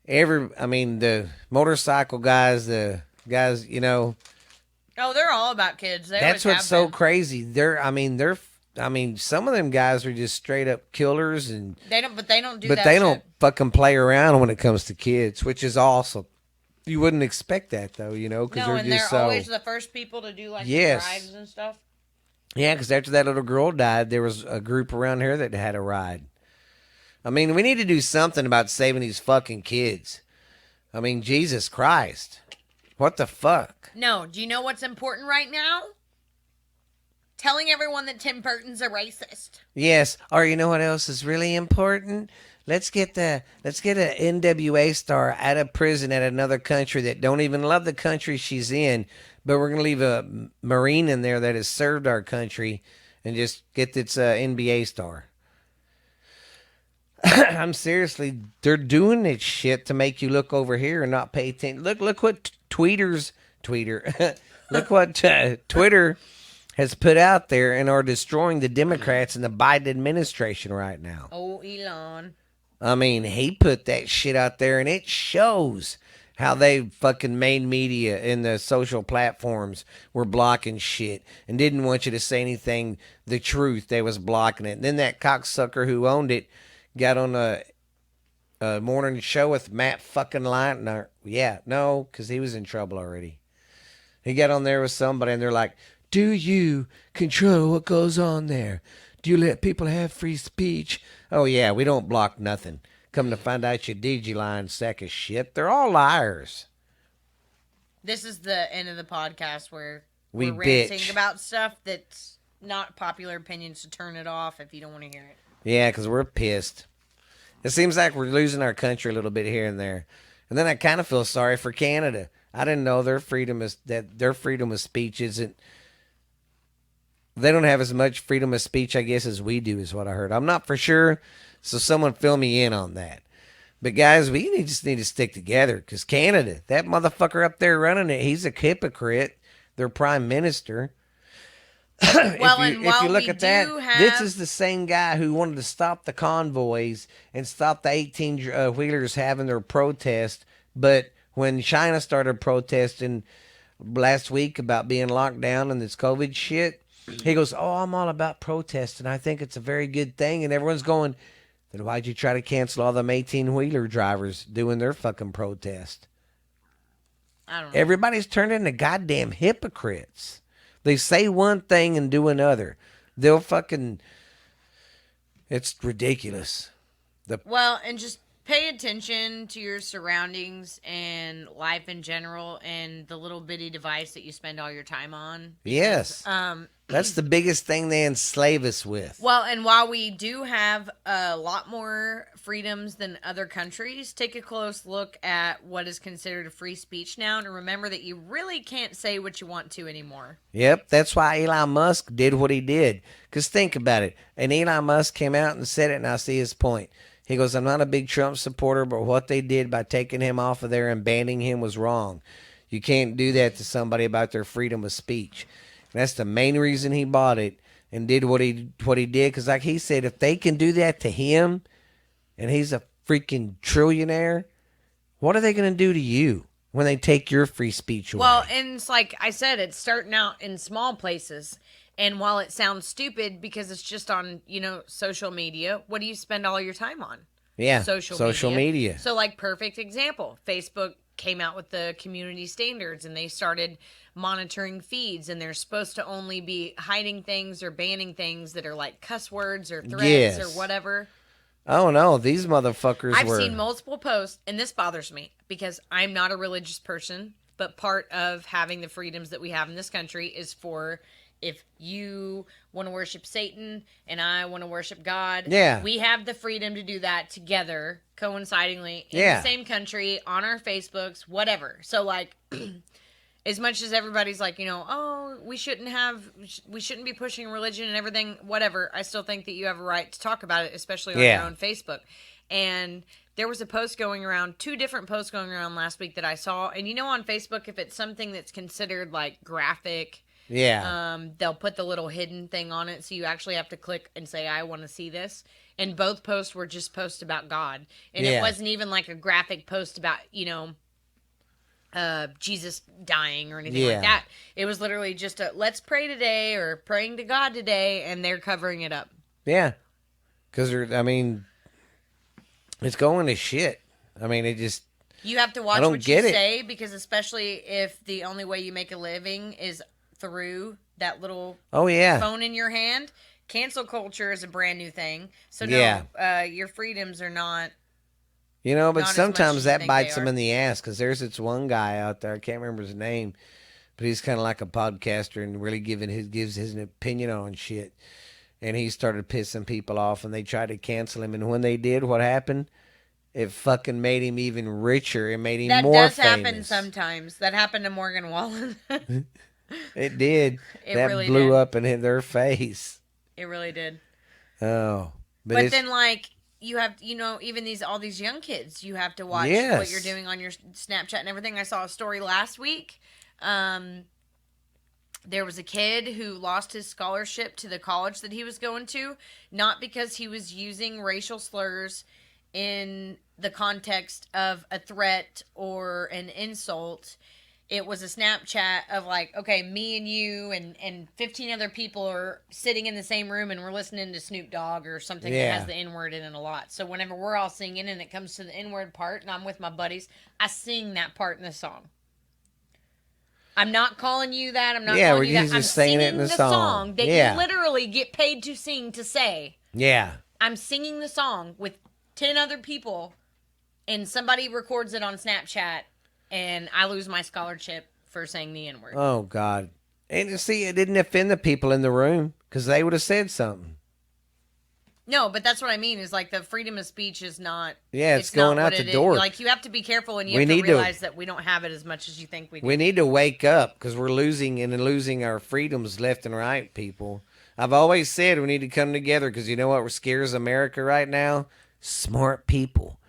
Speaker 2: the motorcycle guys, the guys, you know,
Speaker 1: Oh, they're all about kids. They
Speaker 2: that's
Speaker 1: always
Speaker 2: what's
Speaker 1: have
Speaker 2: so
Speaker 1: been.
Speaker 2: crazy. Some of them guys are just straight up killers, and
Speaker 1: They don't do
Speaker 2: but
Speaker 1: that
Speaker 2: they
Speaker 1: shit.
Speaker 2: don't fucking play around when it comes to kids, which is awesome. You wouldn't expect that though, you know, because
Speaker 1: No,
Speaker 2: they're
Speaker 1: and
Speaker 2: just
Speaker 1: they're
Speaker 2: so.
Speaker 1: always the first people to do like
Speaker 2: Yes.
Speaker 1: drives and stuff.
Speaker 2: Yeah, because after that little girl died, there was a group around here that had a ride. I mean, we need to do something about saving these fucking kids. I mean, Jesus Christ. What the fuck?
Speaker 1: No, do you know what's important right now? Telling everyone that Tim Burton's a racist.
Speaker 2: Yes. Or you know what else is really important? Let's get an NWA star out of prison at another country that don't even love the country she's in, but we're gonna leave a Marine in there that has served our country, and just get its NBA star. I'm seriously, they're doing this shit to make you look over here and not pay attention. Look what Twitter. Look what Twitter has put out there and are destroying the Democrats and the Biden administration right now.
Speaker 1: Oh, Elon.
Speaker 2: I mean, he put that shit out there, and it shows how they fucking made media in the social platforms were blocking shit and didn't want you to say anything the truth. They was blocking it. And then that cocksucker who owned it got on a morning show with Matt fucking Leitner. Yeah, no, because he was in trouble already. He got on there with somebody, and they're like, do you control what goes on there? Do you let people have free speech? Oh, yeah, we don't block nothing. Come to find out you did, you lying sack of shit. They're all liars.
Speaker 1: This is the end of the podcast where
Speaker 2: we're
Speaker 1: ranting
Speaker 2: bitch
Speaker 1: about stuff that's not popular opinions, to turn it off if you don't want to hear it.
Speaker 2: Yeah, because we're pissed. It seems like we're losing our country a little bit here and there. And then I kind of feel sorry for Canada. I didn't know their freedom of speech isn't. They don't have as much freedom of speech, I guess, as we do, is what I heard. I'm not for sure, so someone fill me in on that. But guys, we just need to stick together, because Canada, that motherfucker up there running it, he's a hypocrite. Their prime minister.
Speaker 1: Well,
Speaker 2: if you look at that, this is the same guy who wanted to stop the convoys and stop the 18-wheelers having their protest. But when China started protesting last week about being locked down and this COVID shit, he goes, oh, I'm all about protest, and I think it's a very good thing. And everyone's going, then why'd you try to cancel all them 18-wheeler drivers doing their fucking protest?
Speaker 1: I don't know.
Speaker 2: Everybody's turned into goddamn hypocrites. They say one thing and do another. They'll fucking... It's ridiculous.
Speaker 1: Well, and just pay attention to your surroundings and life in general and the little bitty device that you spend all your time on.
Speaker 2: Yes. That's the biggest thing they enslave us with.
Speaker 1: Well, and while we do have a lot more freedoms than other countries, take a close look at what is considered a free speech now, and remember that you really can't say what you want to anymore.
Speaker 2: Yep, that's why Elon Musk did what he did. Because think about it. And Elon Musk came out and said it, and I see his point. He goes, I'm not a big Trump supporter, but what they did by taking him off of there and banning him was wrong. You can't do that to somebody about their freedom of speech. And that's the main reason he bought it and did what he did. Because like he said, if they can do that to him and he's a freaking trillionaire, what are they going to do to you when they take your free speech away?
Speaker 1: Well, and it's like I said, it's starting out in small places. And while it sounds stupid because it's just on, social media, what do you spend all your time on?
Speaker 2: Yeah,
Speaker 1: social media. So, like, perfect example. Facebook came out with the community standards, and they started monitoring feeds, and they're supposed to only be hiding things or banning things that are like cuss words or threats or whatever.
Speaker 2: Oh, no, these motherfuckers
Speaker 1: I've seen multiple posts, and this bothers me because I'm not a religious person, but part of having the freedoms that we have in this country is for... If you want to worship Satan and I want to worship God, we have the freedom to do that together, coincidingly, in the same country, on our Facebooks, whatever. So, like, as much as everybody's like, we shouldn't be pushing religion and everything, whatever, I still think that you have a right to talk about it, especially on your own Facebook. And there was a post going around, 2 different posts going around last week that I saw. And on Facebook, if it's something that's considered, like, graphic... they'll put the little hidden thing on it, so you actually have to click and say, I want to see this. And both posts were just posts about God. And it wasn't even like a graphic post about, Jesus dying or anything like that. It was literally just a, let's pray today or praying to God today, and they're covering it up.
Speaker 2: Yeah. Because, it's going to shit. it just...
Speaker 1: You have to watch what you say, because especially if the only way you make a living is... through that little phone in your hand. Cancel culture is a brand new thing. So your freedoms are not...
Speaker 2: but sometimes that bites them in the ass, because there's this one guy out there, I can't remember his name, but he's kind of like a podcaster and really gives his opinion on shit. And he started pissing people off, and they tried to cancel him. And when they did, what happened? It fucking made him even richer. It made him more famous.
Speaker 1: That does happen sometimes. That happened to Morgan Wallen.
Speaker 2: It did. That really blew up and hit their face.
Speaker 1: It really did.
Speaker 2: Oh.
Speaker 1: But then, like, you have, even all these young kids, you have to watch what you're doing on your Snapchat and everything. I saw a story last week. There was a kid who lost his scholarship to the college that he was going to, not because he was using racial slurs in the context of a threat or an insult. It was a Snapchat of like, okay, me and you and 15 other people are sitting in the same room and we're listening to Snoop Dogg or something that has the N-word in it a lot. So whenever we're all singing and it comes to the N-word part and I'm with my buddies, I sing that part in the song. I'm not calling you that. I'm not calling you that. I'm singing
Speaker 2: it in
Speaker 1: the song that you literally get paid to sing to say.
Speaker 2: Yeah.
Speaker 1: I'm singing the song with 10 other people and somebody records it on Snapchat and I lose my scholarship for saying the N-word.
Speaker 2: Oh, God. And see, it didn't offend the people in the room because they would have said something.
Speaker 1: No, but that's what I mean is like the freedom of speech is not.
Speaker 2: Yeah, it's going out the door.
Speaker 1: Like you have to be careful and you have to realize that we don't have it as much as you think we do.
Speaker 2: We need to wake up because we're losing our freedoms left and right, people. I've always said we need to come together because you know what scares America right now? Smart people.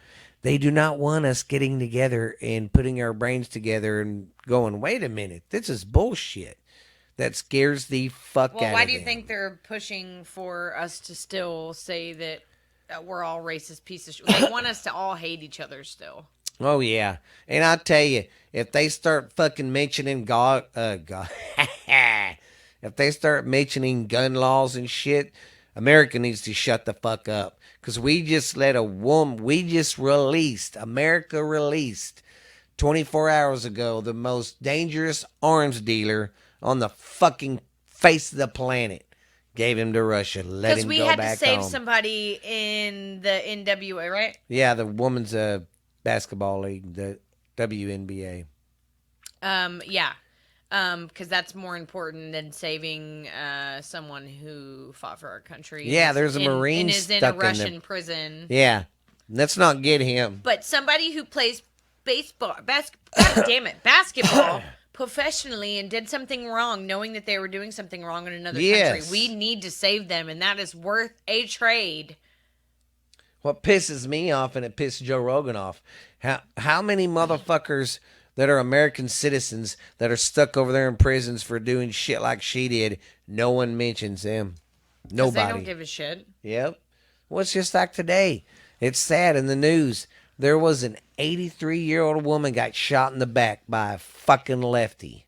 Speaker 2: They do not want us getting together and putting our brains together and going, wait a minute, this is bullshit. That scares the fuck out of them.
Speaker 1: Well, why do you think they're pushing for us to still say that we're all racist pieces? They want us to all hate each other still.
Speaker 2: Oh, yeah. And I tell you, if they start fucking mentioning God, if they start mentioning gun laws and shit, America needs to shut the fuck up. Because we just America released 24 hours ago the most dangerous arms dealer on the fucking face of the planet. Gave him to Russia. Let him go back home. Because we had to save
Speaker 1: somebody in the NWA, right?
Speaker 2: Yeah, the women's basketball league, the WNBA.
Speaker 1: Yeah. Because that's more important than saving someone who fought for our country.
Speaker 2: Yeah, there's a Marine
Speaker 1: and is in a Russian prison.
Speaker 2: Yeah, let's not get him.
Speaker 1: But somebody who plays basketball professionally and did something wrong, knowing that they were doing something wrong in another country, we need to save them, and that is worth a trade.
Speaker 2: What pisses me off, and it pisses Joe Rogan off, how many motherfuckers that are American citizens that are stuck over there in prisons for doing shit like she did, no one mentions them. Nobody.
Speaker 1: They don't give a shit.
Speaker 2: Yep. Well, it's just like today. It's sad in the news. There was an 83-year-old woman got shot in the back by a fucking lefty.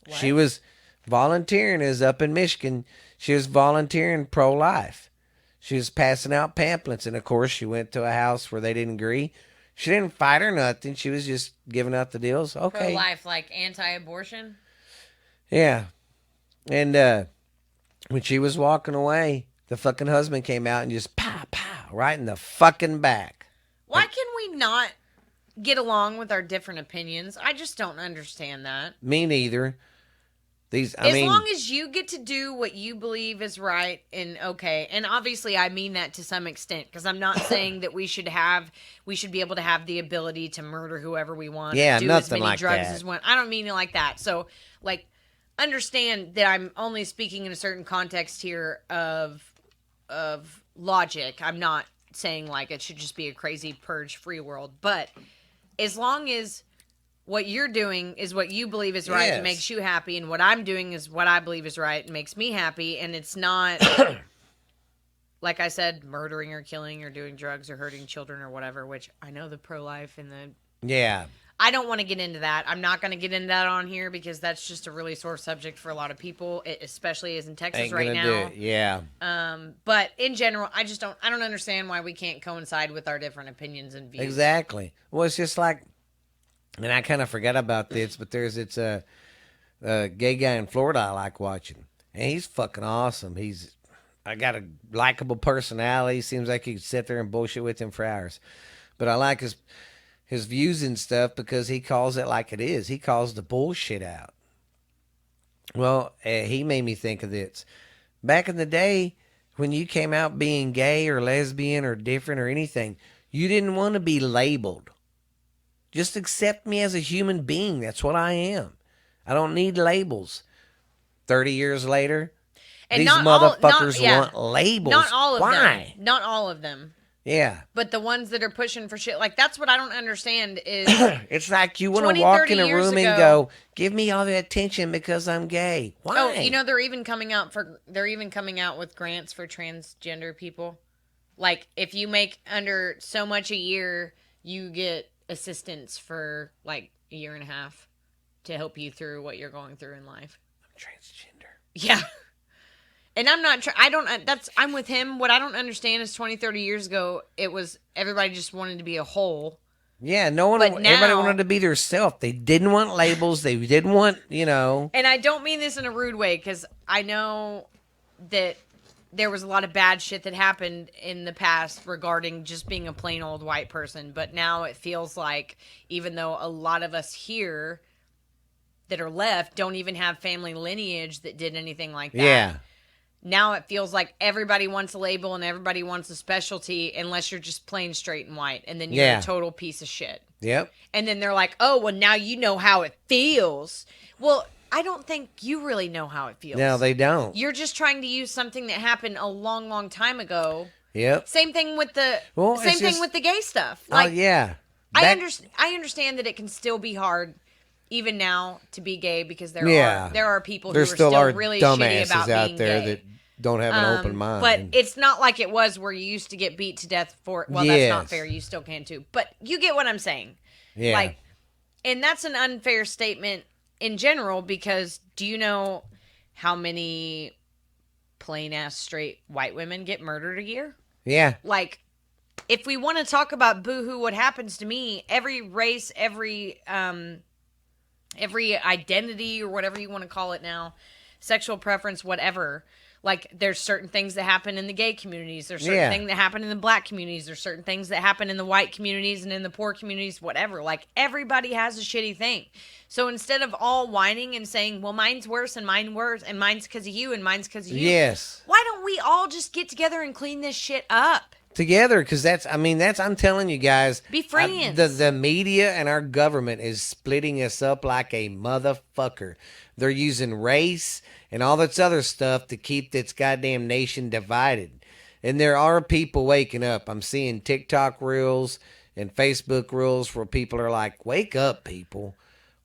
Speaker 2: What? She was volunteering, is up in Michigan. She was volunteering pro-life. She was passing out pamphlets, and of course she went to a house where they didn't agree. She didn't fight or nothing. She was just giving out the deals. Okay.
Speaker 1: Pro-life, like anti-abortion?
Speaker 2: Yeah. And when she was walking away, the fucking husband came out and just pow, pow, right in the fucking back.
Speaker 1: Why can we not get along with our different opinions? I just don't understand that.
Speaker 2: Me neither. As
Speaker 1: long as you get to do what you believe is right and okay, and obviously I mean that to some extent, because I'm not saying that we should be able to have the ability to murder whoever we want,
Speaker 2: yeah,
Speaker 1: do
Speaker 2: nothing
Speaker 1: as many
Speaker 2: like
Speaker 1: drugs
Speaker 2: that.
Speaker 1: as one. I don't mean it like that. So, like, understand that I'm only speaking in a certain context here of logic. I'm not saying like it should just be a crazy purge free world, but as long as what you're doing is what you believe is right and makes you happy, and what I'm doing is what I believe is right and makes me happy, and it's not, like I said, murdering or killing or doing drugs or hurting children or whatever, which I know the pro-life and the...
Speaker 2: Yeah.
Speaker 1: I don't want to get into that. I'm not going to get into that on here because that's just a really sore subject for a lot of people, it especially is in Texas right now.
Speaker 2: Do it. Yeah.
Speaker 1: But in general, I don't understand why we can't coincide with our different opinions and views.
Speaker 2: Exactly. Well, it's just like, and I kind of forgot about this, but it's a gay guy in Florida I like watching. And he's fucking awesome. I got a likable personality. Seems like you could sit there and bullshit with him for hours. But I like his views and stuff because he calls it like it is. He calls the bullshit out. Well, he made me think of this. Back in the day, when you came out being gay or lesbian or different or anything, you didn't want to be labeled. Just accept me as a human being. That's what I am. I don't need labels. 30 years later, and these motherfuckers want labels.
Speaker 1: Not all of them.
Speaker 2: Why?
Speaker 1: Not all of them.
Speaker 2: Yeah.
Speaker 1: But the ones that are pushing for shit, like, that's what I don't understand is
Speaker 2: It's like you want
Speaker 1: 20,
Speaker 2: to walk
Speaker 1: 30
Speaker 2: in a
Speaker 1: years
Speaker 2: room and
Speaker 1: ago-
Speaker 2: go, give me all the attention because I'm gay. Why?
Speaker 1: Oh, you know, they're even coming out with grants for transgender people. Like, if you make under so much a year, you get assistance for like a year and a half to help you through what you're going through in life.
Speaker 2: I'm transgender.
Speaker 1: Yeah. And I'm not, I'm with him. What I don't understand is 20, 30 years ago, it was everybody just wanted to be a whole.
Speaker 2: Yeah, everybody
Speaker 1: now-
Speaker 2: wanted to be their self. They didn't want labels. They didn't want,
Speaker 1: And I don't mean this in a rude way, because I know that there was a lot of bad shit that happened in the past regarding just being a plain old white person. But now it feels like, even though a lot of us here that are left don't even have family lineage that did anything like that.
Speaker 2: Yeah.
Speaker 1: Now it feels like everybody wants a label and everybody wants a specialty, unless you're just plain straight and white. And then you're a total piece of shit.
Speaker 2: Yep.
Speaker 1: And then they're like, oh, well, now you know how it feels. Well, I don't think you really know how it feels.
Speaker 2: No, they don't.
Speaker 1: You're just trying to use something that happened a long, long time ago.
Speaker 2: Yep.
Speaker 1: Same thing with the with the gay stuff.
Speaker 2: Like, yeah.
Speaker 1: I understand that it can still be hard, even now, to be gay, because there are people who are still really shitty about
Speaker 2: out
Speaker 1: being
Speaker 2: there
Speaker 1: gay.
Speaker 2: that don't have an open mind.
Speaker 1: But it's not like it was where you used to get beat to death for. Well, that's not fair. You still can too. But you get what I'm saying.
Speaker 2: Yeah.
Speaker 1: Like, and that's an unfair statement in general, because do you know how many plain ass straight white women get murdered a year?
Speaker 2: Yeah.
Speaker 1: Like, if we want to talk about boohoo, what happens to me, every race, every identity, or whatever you want to call it now, sexual preference, whatever. Like, there's certain things that happen in the gay communities. There's certain things that happen in the black communities. There's certain things that happen in the white communities and in the poor communities, whatever. Like, everybody has a shitty thing. So instead of all whining and saying, well, mine's worse and mine's worse and mine's because of you and mine's because of you.
Speaker 2: Yes.
Speaker 1: Why don't we all just get together and clean this shit up?
Speaker 2: Together, because I'm telling you guys.
Speaker 1: Be friends.
Speaker 2: The media and our government is splitting us up like a motherfucker. They're using race and all this other stuff to keep this goddamn nation divided. And there are people waking up. I'm seeing TikTok reels and Facebook reels where people are like, wake up, people.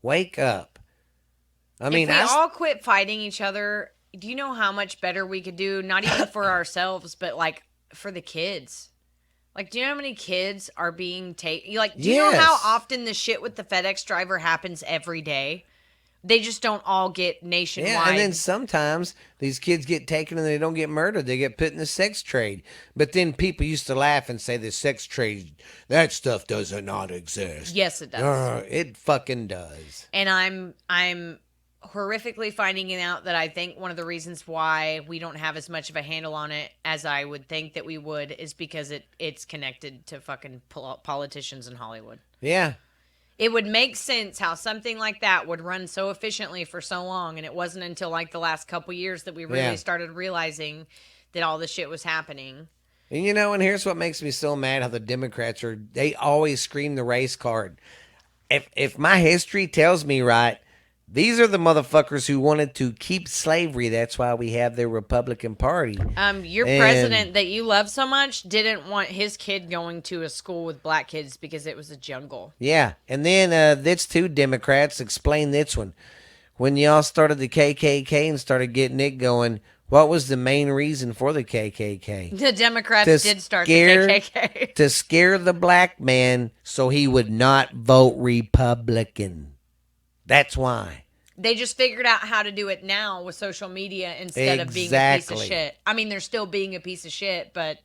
Speaker 2: Wake up.
Speaker 1: If we all quit fighting each other, do you know how much better we could do? Not even for ourselves, but like for the kids. Like, do you know how many kids are being taken? Like, do you know how often the shit with the FedEx driver happens every day? They just don't all get nationwide.
Speaker 2: Yeah, and then sometimes these kids get taken and they don't get murdered. They get put in the sex trade. But then people used to laugh and say the sex trade, that stuff does not exist.
Speaker 1: Yes, it does.
Speaker 2: It fucking does.
Speaker 1: And I'm horrifically finding out that I think one of the reasons why we don't have as much of a handle on it as I would think that we would is because it's connected to fucking politicians in Hollywood.
Speaker 2: Yeah.
Speaker 1: It would make sense how something like that would run so efficiently for so long, and it wasn't until like the last couple years that we really started realizing that all this shit was happening.
Speaker 2: And and here's what makes me so mad: how the Democrats they always scream the race card. If my history tells me right, these are the motherfuckers who wanted to keep slavery. That's why we have the Republican Party.
Speaker 1: Your president that you love so much didn't want his kid going to a school with black kids because it was a jungle.
Speaker 2: Yeah. And then this two Democrats explain this one. When y'all started the KKK and started getting it going, what was the main reason for the KKK?
Speaker 1: The Democrats did start the KKK.
Speaker 2: To scare the black man so he would not vote Republican. That's why.
Speaker 1: They just figured out how to do it now with social media instead of being a piece of shit. I mean, they're still being a piece of shit, but...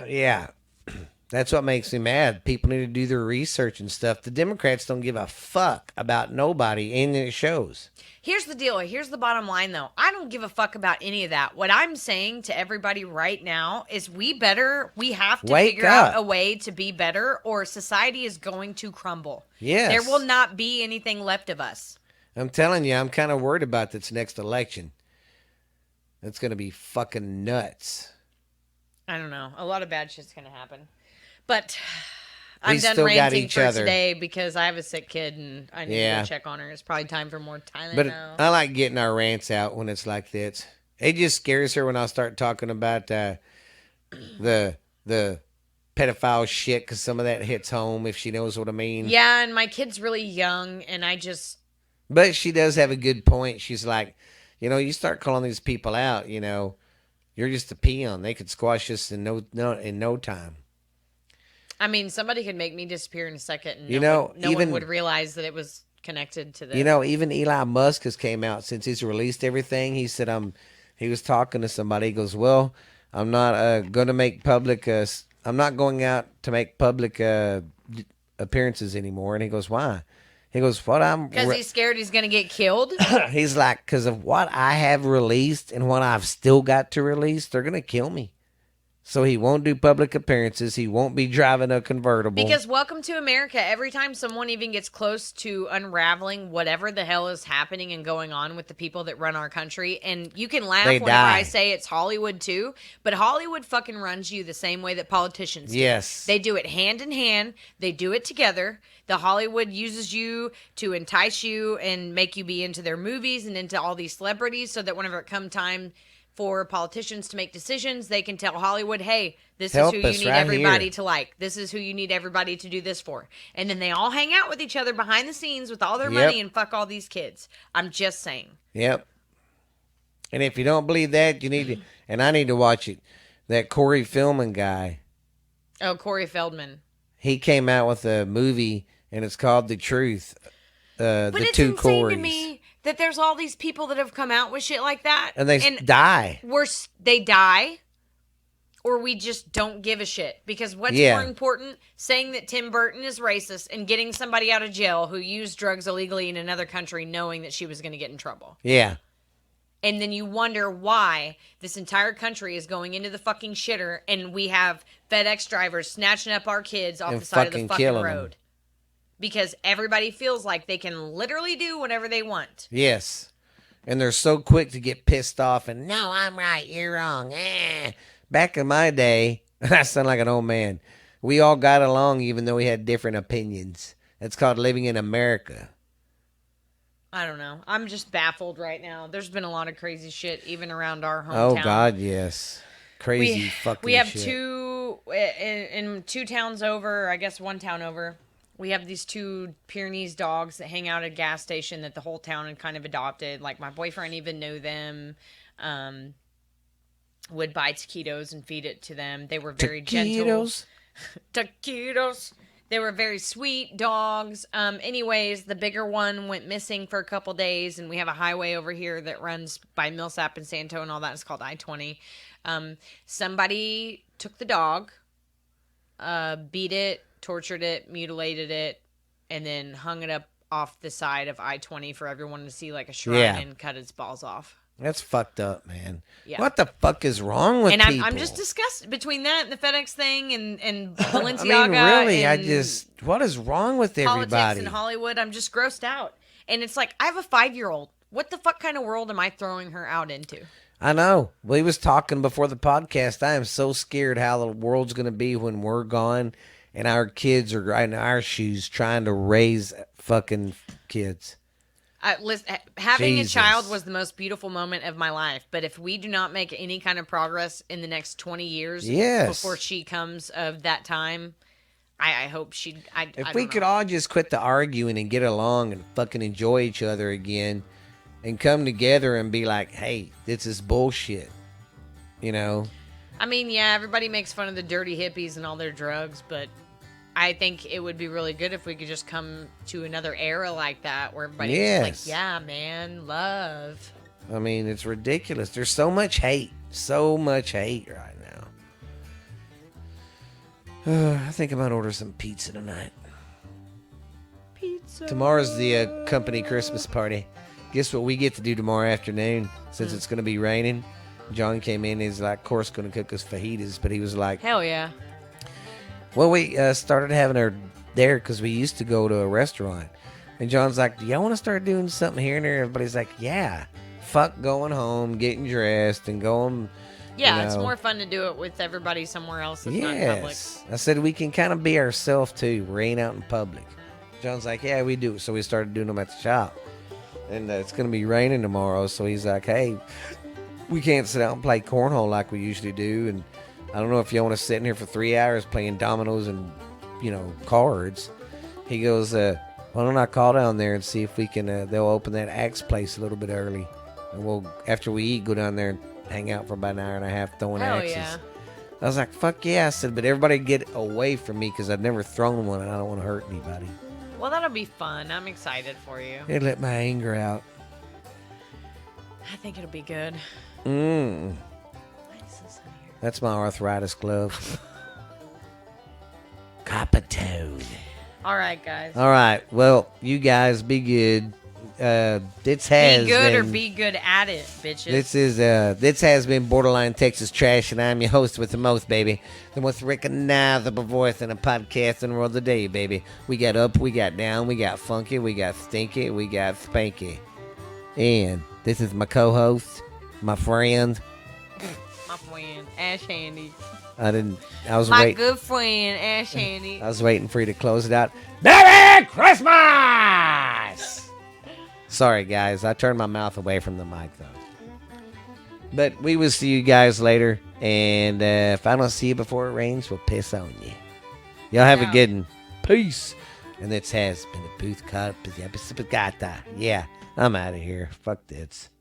Speaker 2: Yeah. That's what makes me mad. People need to do their research and stuff. The Democrats don't give a fuck about nobody, and it shows.
Speaker 1: Here's the deal. Here's the bottom line, though. I don't give a fuck about any of that. What I'm saying to everybody right now is we have to figure out a way to be better, or society is going to crumble.
Speaker 2: Yes.
Speaker 1: There will not be anything left of us.
Speaker 2: I'm telling you, I'm kind of worried about this next election. It's going to be fucking nuts.
Speaker 1: I don't know. A lot of bad shit's going to happen. But I'm done ranting for today because I have a sick kid and I need to go check on her. It's probably time for more Tylenol now.
Speaker 2: I like getting our rants out when it's like this. It just scares her when I start talking about the pedophile shit because some of that hits home, if she knows what I mean.
Speaker 1: Yeah, and my kid's really young, and I just...
Speaker 2: But she does have a good point. She's like, you start calling these people out, you're just a peon. They could squash us in no time.
Speaker 1: I mean, somebody could make me disappear in a second, and no one would realize that it was connected to the...
Speaker 2: Even Elon Musk has came out since he's released everything. He said, he was talking to somebody. He goes, well, I'm not going to make public... I'm not going out to make public appearances anymore. And he goes, why? He goes,
Speaker 1: because he's scared he's going to get killed?
Speaker 2: He's like, because of what I have released and what I've still got to release, they're going to kill me. So he won't do public appearances. He won't be driving a convertible.
Speaker 1: Because welcome to America. Every time someone even gets close to unraveling whatever the hell is happening and going on with the people that run our country, and you can laugh whenever I say it's Hollywood too, but Hollywood fucking runs you the same way that politicians do.
Speaker 2: Yes.
Speaker 1: They do it hand in hand. They do it together. The Hollywood uses you to entice you and make you be into their movies and into all these celebrities so that whenever it comes time for politicians to make decisions, they can tell Hollywood, hey, this is who you need everybody to like. This is who you need everybody to do this for. And then they all hang out with each other behind the scenes with all their money and fuck all these kids. I'm just saying.
Speaker 2: Yep. And if you don't believe that, you need to, and I need to watch it, that Corey Feldman guy.
Speaker 1: Oh, Corey Feldman.
Speaker 2: He came out with a movie, and it's called The Truth.
Speaker 1: But
Speaker 2: the
Speaker 1: it's
Speaker 2: two
Speaker 1: insane
Speaker 2: Corys.
Speaker 1: to me that there's all these people that have come out with shit like that.
Speaker 2: And they die.
Speaker 1: They die, or we just don't give a shit. Because what's more important, saying that Tim Burton is racist and getting somebody out of jail who used drugs illegally in another country knowing that she was going to get in trouble.
Speaker 2: Yeah.
Speaker 1: And then you wonder why this entire country is going into the fucking shitter and we have FedEx drivers snatching up our kids off the side of the fucking road. Them. Because everybody feels like they can literally do whatever they want.
Speaker 2: Yes. And they're so quick to get pissed off and, no, I'm right, you're wrong. Back in my day, I sound like an old man, we all got along even though we had different opinions. That's called living in America.
Speaker 1: I don't know. I'm just baffled right now. There's been a lot of crazy shit even around our hometown.
Speaker 2: Oh, God, yes. Crazy fucking shit.
Speaker 1: We have in two towns over, I guess one town over, we have these two Pyrenees dogs that hang out at a gas station that the whole town had kind of adopted. Like, my boyfriend even knew them. Would buy taquitos and feed it to them. They were very gentle. Taquitos. They were very sweet dogs. Anyways, the bigger one went missing for a couple days, and we have a highway over here that runs by Millsap and Santo and all that. It's called I-20. Somebody took the dog, beat it, tortured it, mutilated it, and then hung it up off the side of I-20 for everyone to see like a shrine and cut its balls off.
Speaker 2: That's fucked up, man. Yeah. What the fuck is wrong with people?
Speaker 1: And I'm just disgusted between that and the FedEx thing and Balenciaga.
Speaker 2: I mean, really, what is wrong with everybody?
Speaker 1: Politics in Hollywood, I'm just grossed out. And it's like, I have a 5-year-old. What the fuck kind of world am I throwing her out into?
Speaker 2: I know. We was talking before the podcast. I am so scared how the world's going to be when we're gone and our kids are in our shoes trying to raise fucking kids.
Speaker 1: Having a child was the most beautiful moment of my life. But if we do not make any kind of progress in the next 20 years before she comes of that time, I hope she...
Speaker 2: If we could all just quit the arguing and get along and fucking enjoy each other again and come together and be like, hey, this is bullshit. You know?
Speaker 1: I mean, yeah, everybody makes fun of the dirty hippies and all their drugs, but I think it would be really good if we could just come to another era like that where everybody's just like, yeah, man, love.
Speaker 2: I mean, it's ridiculous. There's so much hate. So much hate right now. I think I might order some pizza tonight.
Speaker 1: Pizza.
Speaker 2: Tomorrow's the company Christmas party. Guess what we get to do tomorrow afternoon since it's going to be raining? John came in. He's like, of course, going to cook us fajitas. But he was like,
Speaker 1: hell yeah.
Speaker 2: Well, we started having her there because we used to go to a restaurant. And John's like, do y'all want to start doing something here and there? Everybody's like, yeah. Fuck going home, getting dressed, and going...
Speaker 1: Yeah, it's more fun to do it with everybody somewhere else that's not in public.
Speaker 2: I said we can kind of be ourselves, too. We ain't out in public. John's like, yeah, we do. So we started doing them at the shop. And it's going to be raining tomorrow. So he's like, hey, we can't sit out and play cornhole like we usually do. And I don't know if you want to sit in here for 3 hours playing dominoes and, cards. He goes, why don't I call down there and see if we can, they'll open that axe place a little bit early. And we'll, after we eat, go down there and hang out for about an hour and a half throwing axes.
Speaker 1: Yeah.
Speaker 2: I was like, fuck yeah. I said, but everybody get away from me because I've never thrown one and I don't want to hurt anybody.
Speaker 1: Well, that'll be fun. I'm excited for you.
Speaker 2: It let my anger out.
Speaker 1: I think it'll be good.
Speaker 2: That's my arthritis glove. Copper toad.
Speaker 1: All right, guys.
Speaker 2: All right. Well, you guys be good. This has
Speaker 1: be good
Speaker 2: been,
Speaker 1: or be good at it, bitches.
Speaker 2: This has been Borderline Texas Trash, and I'm your host with the most, baby. The most recognizable voice in a podcast in the world today, baby. We got up, we got down, we got funky, we got stinky, we got spanky. And this is my co-host, my friend.
Speaker 1: My friend, Ash Handy.
Speaker 2: I was
Speaker 1: my
Speaker 2: waiting.
Speaker 1: good friend, Ash Handy.
Speaker 2: I was waiting for you to close it out. Merry Christmas! Sorry, guys. I turned my mouth away from the mic, though. But we will see you guys later. And if I don't see you before it rains, we'll piss on you. Y'all have a good one. Peace. And this has been a Booth Cut. Yeah, I'm out of here. Fuck this.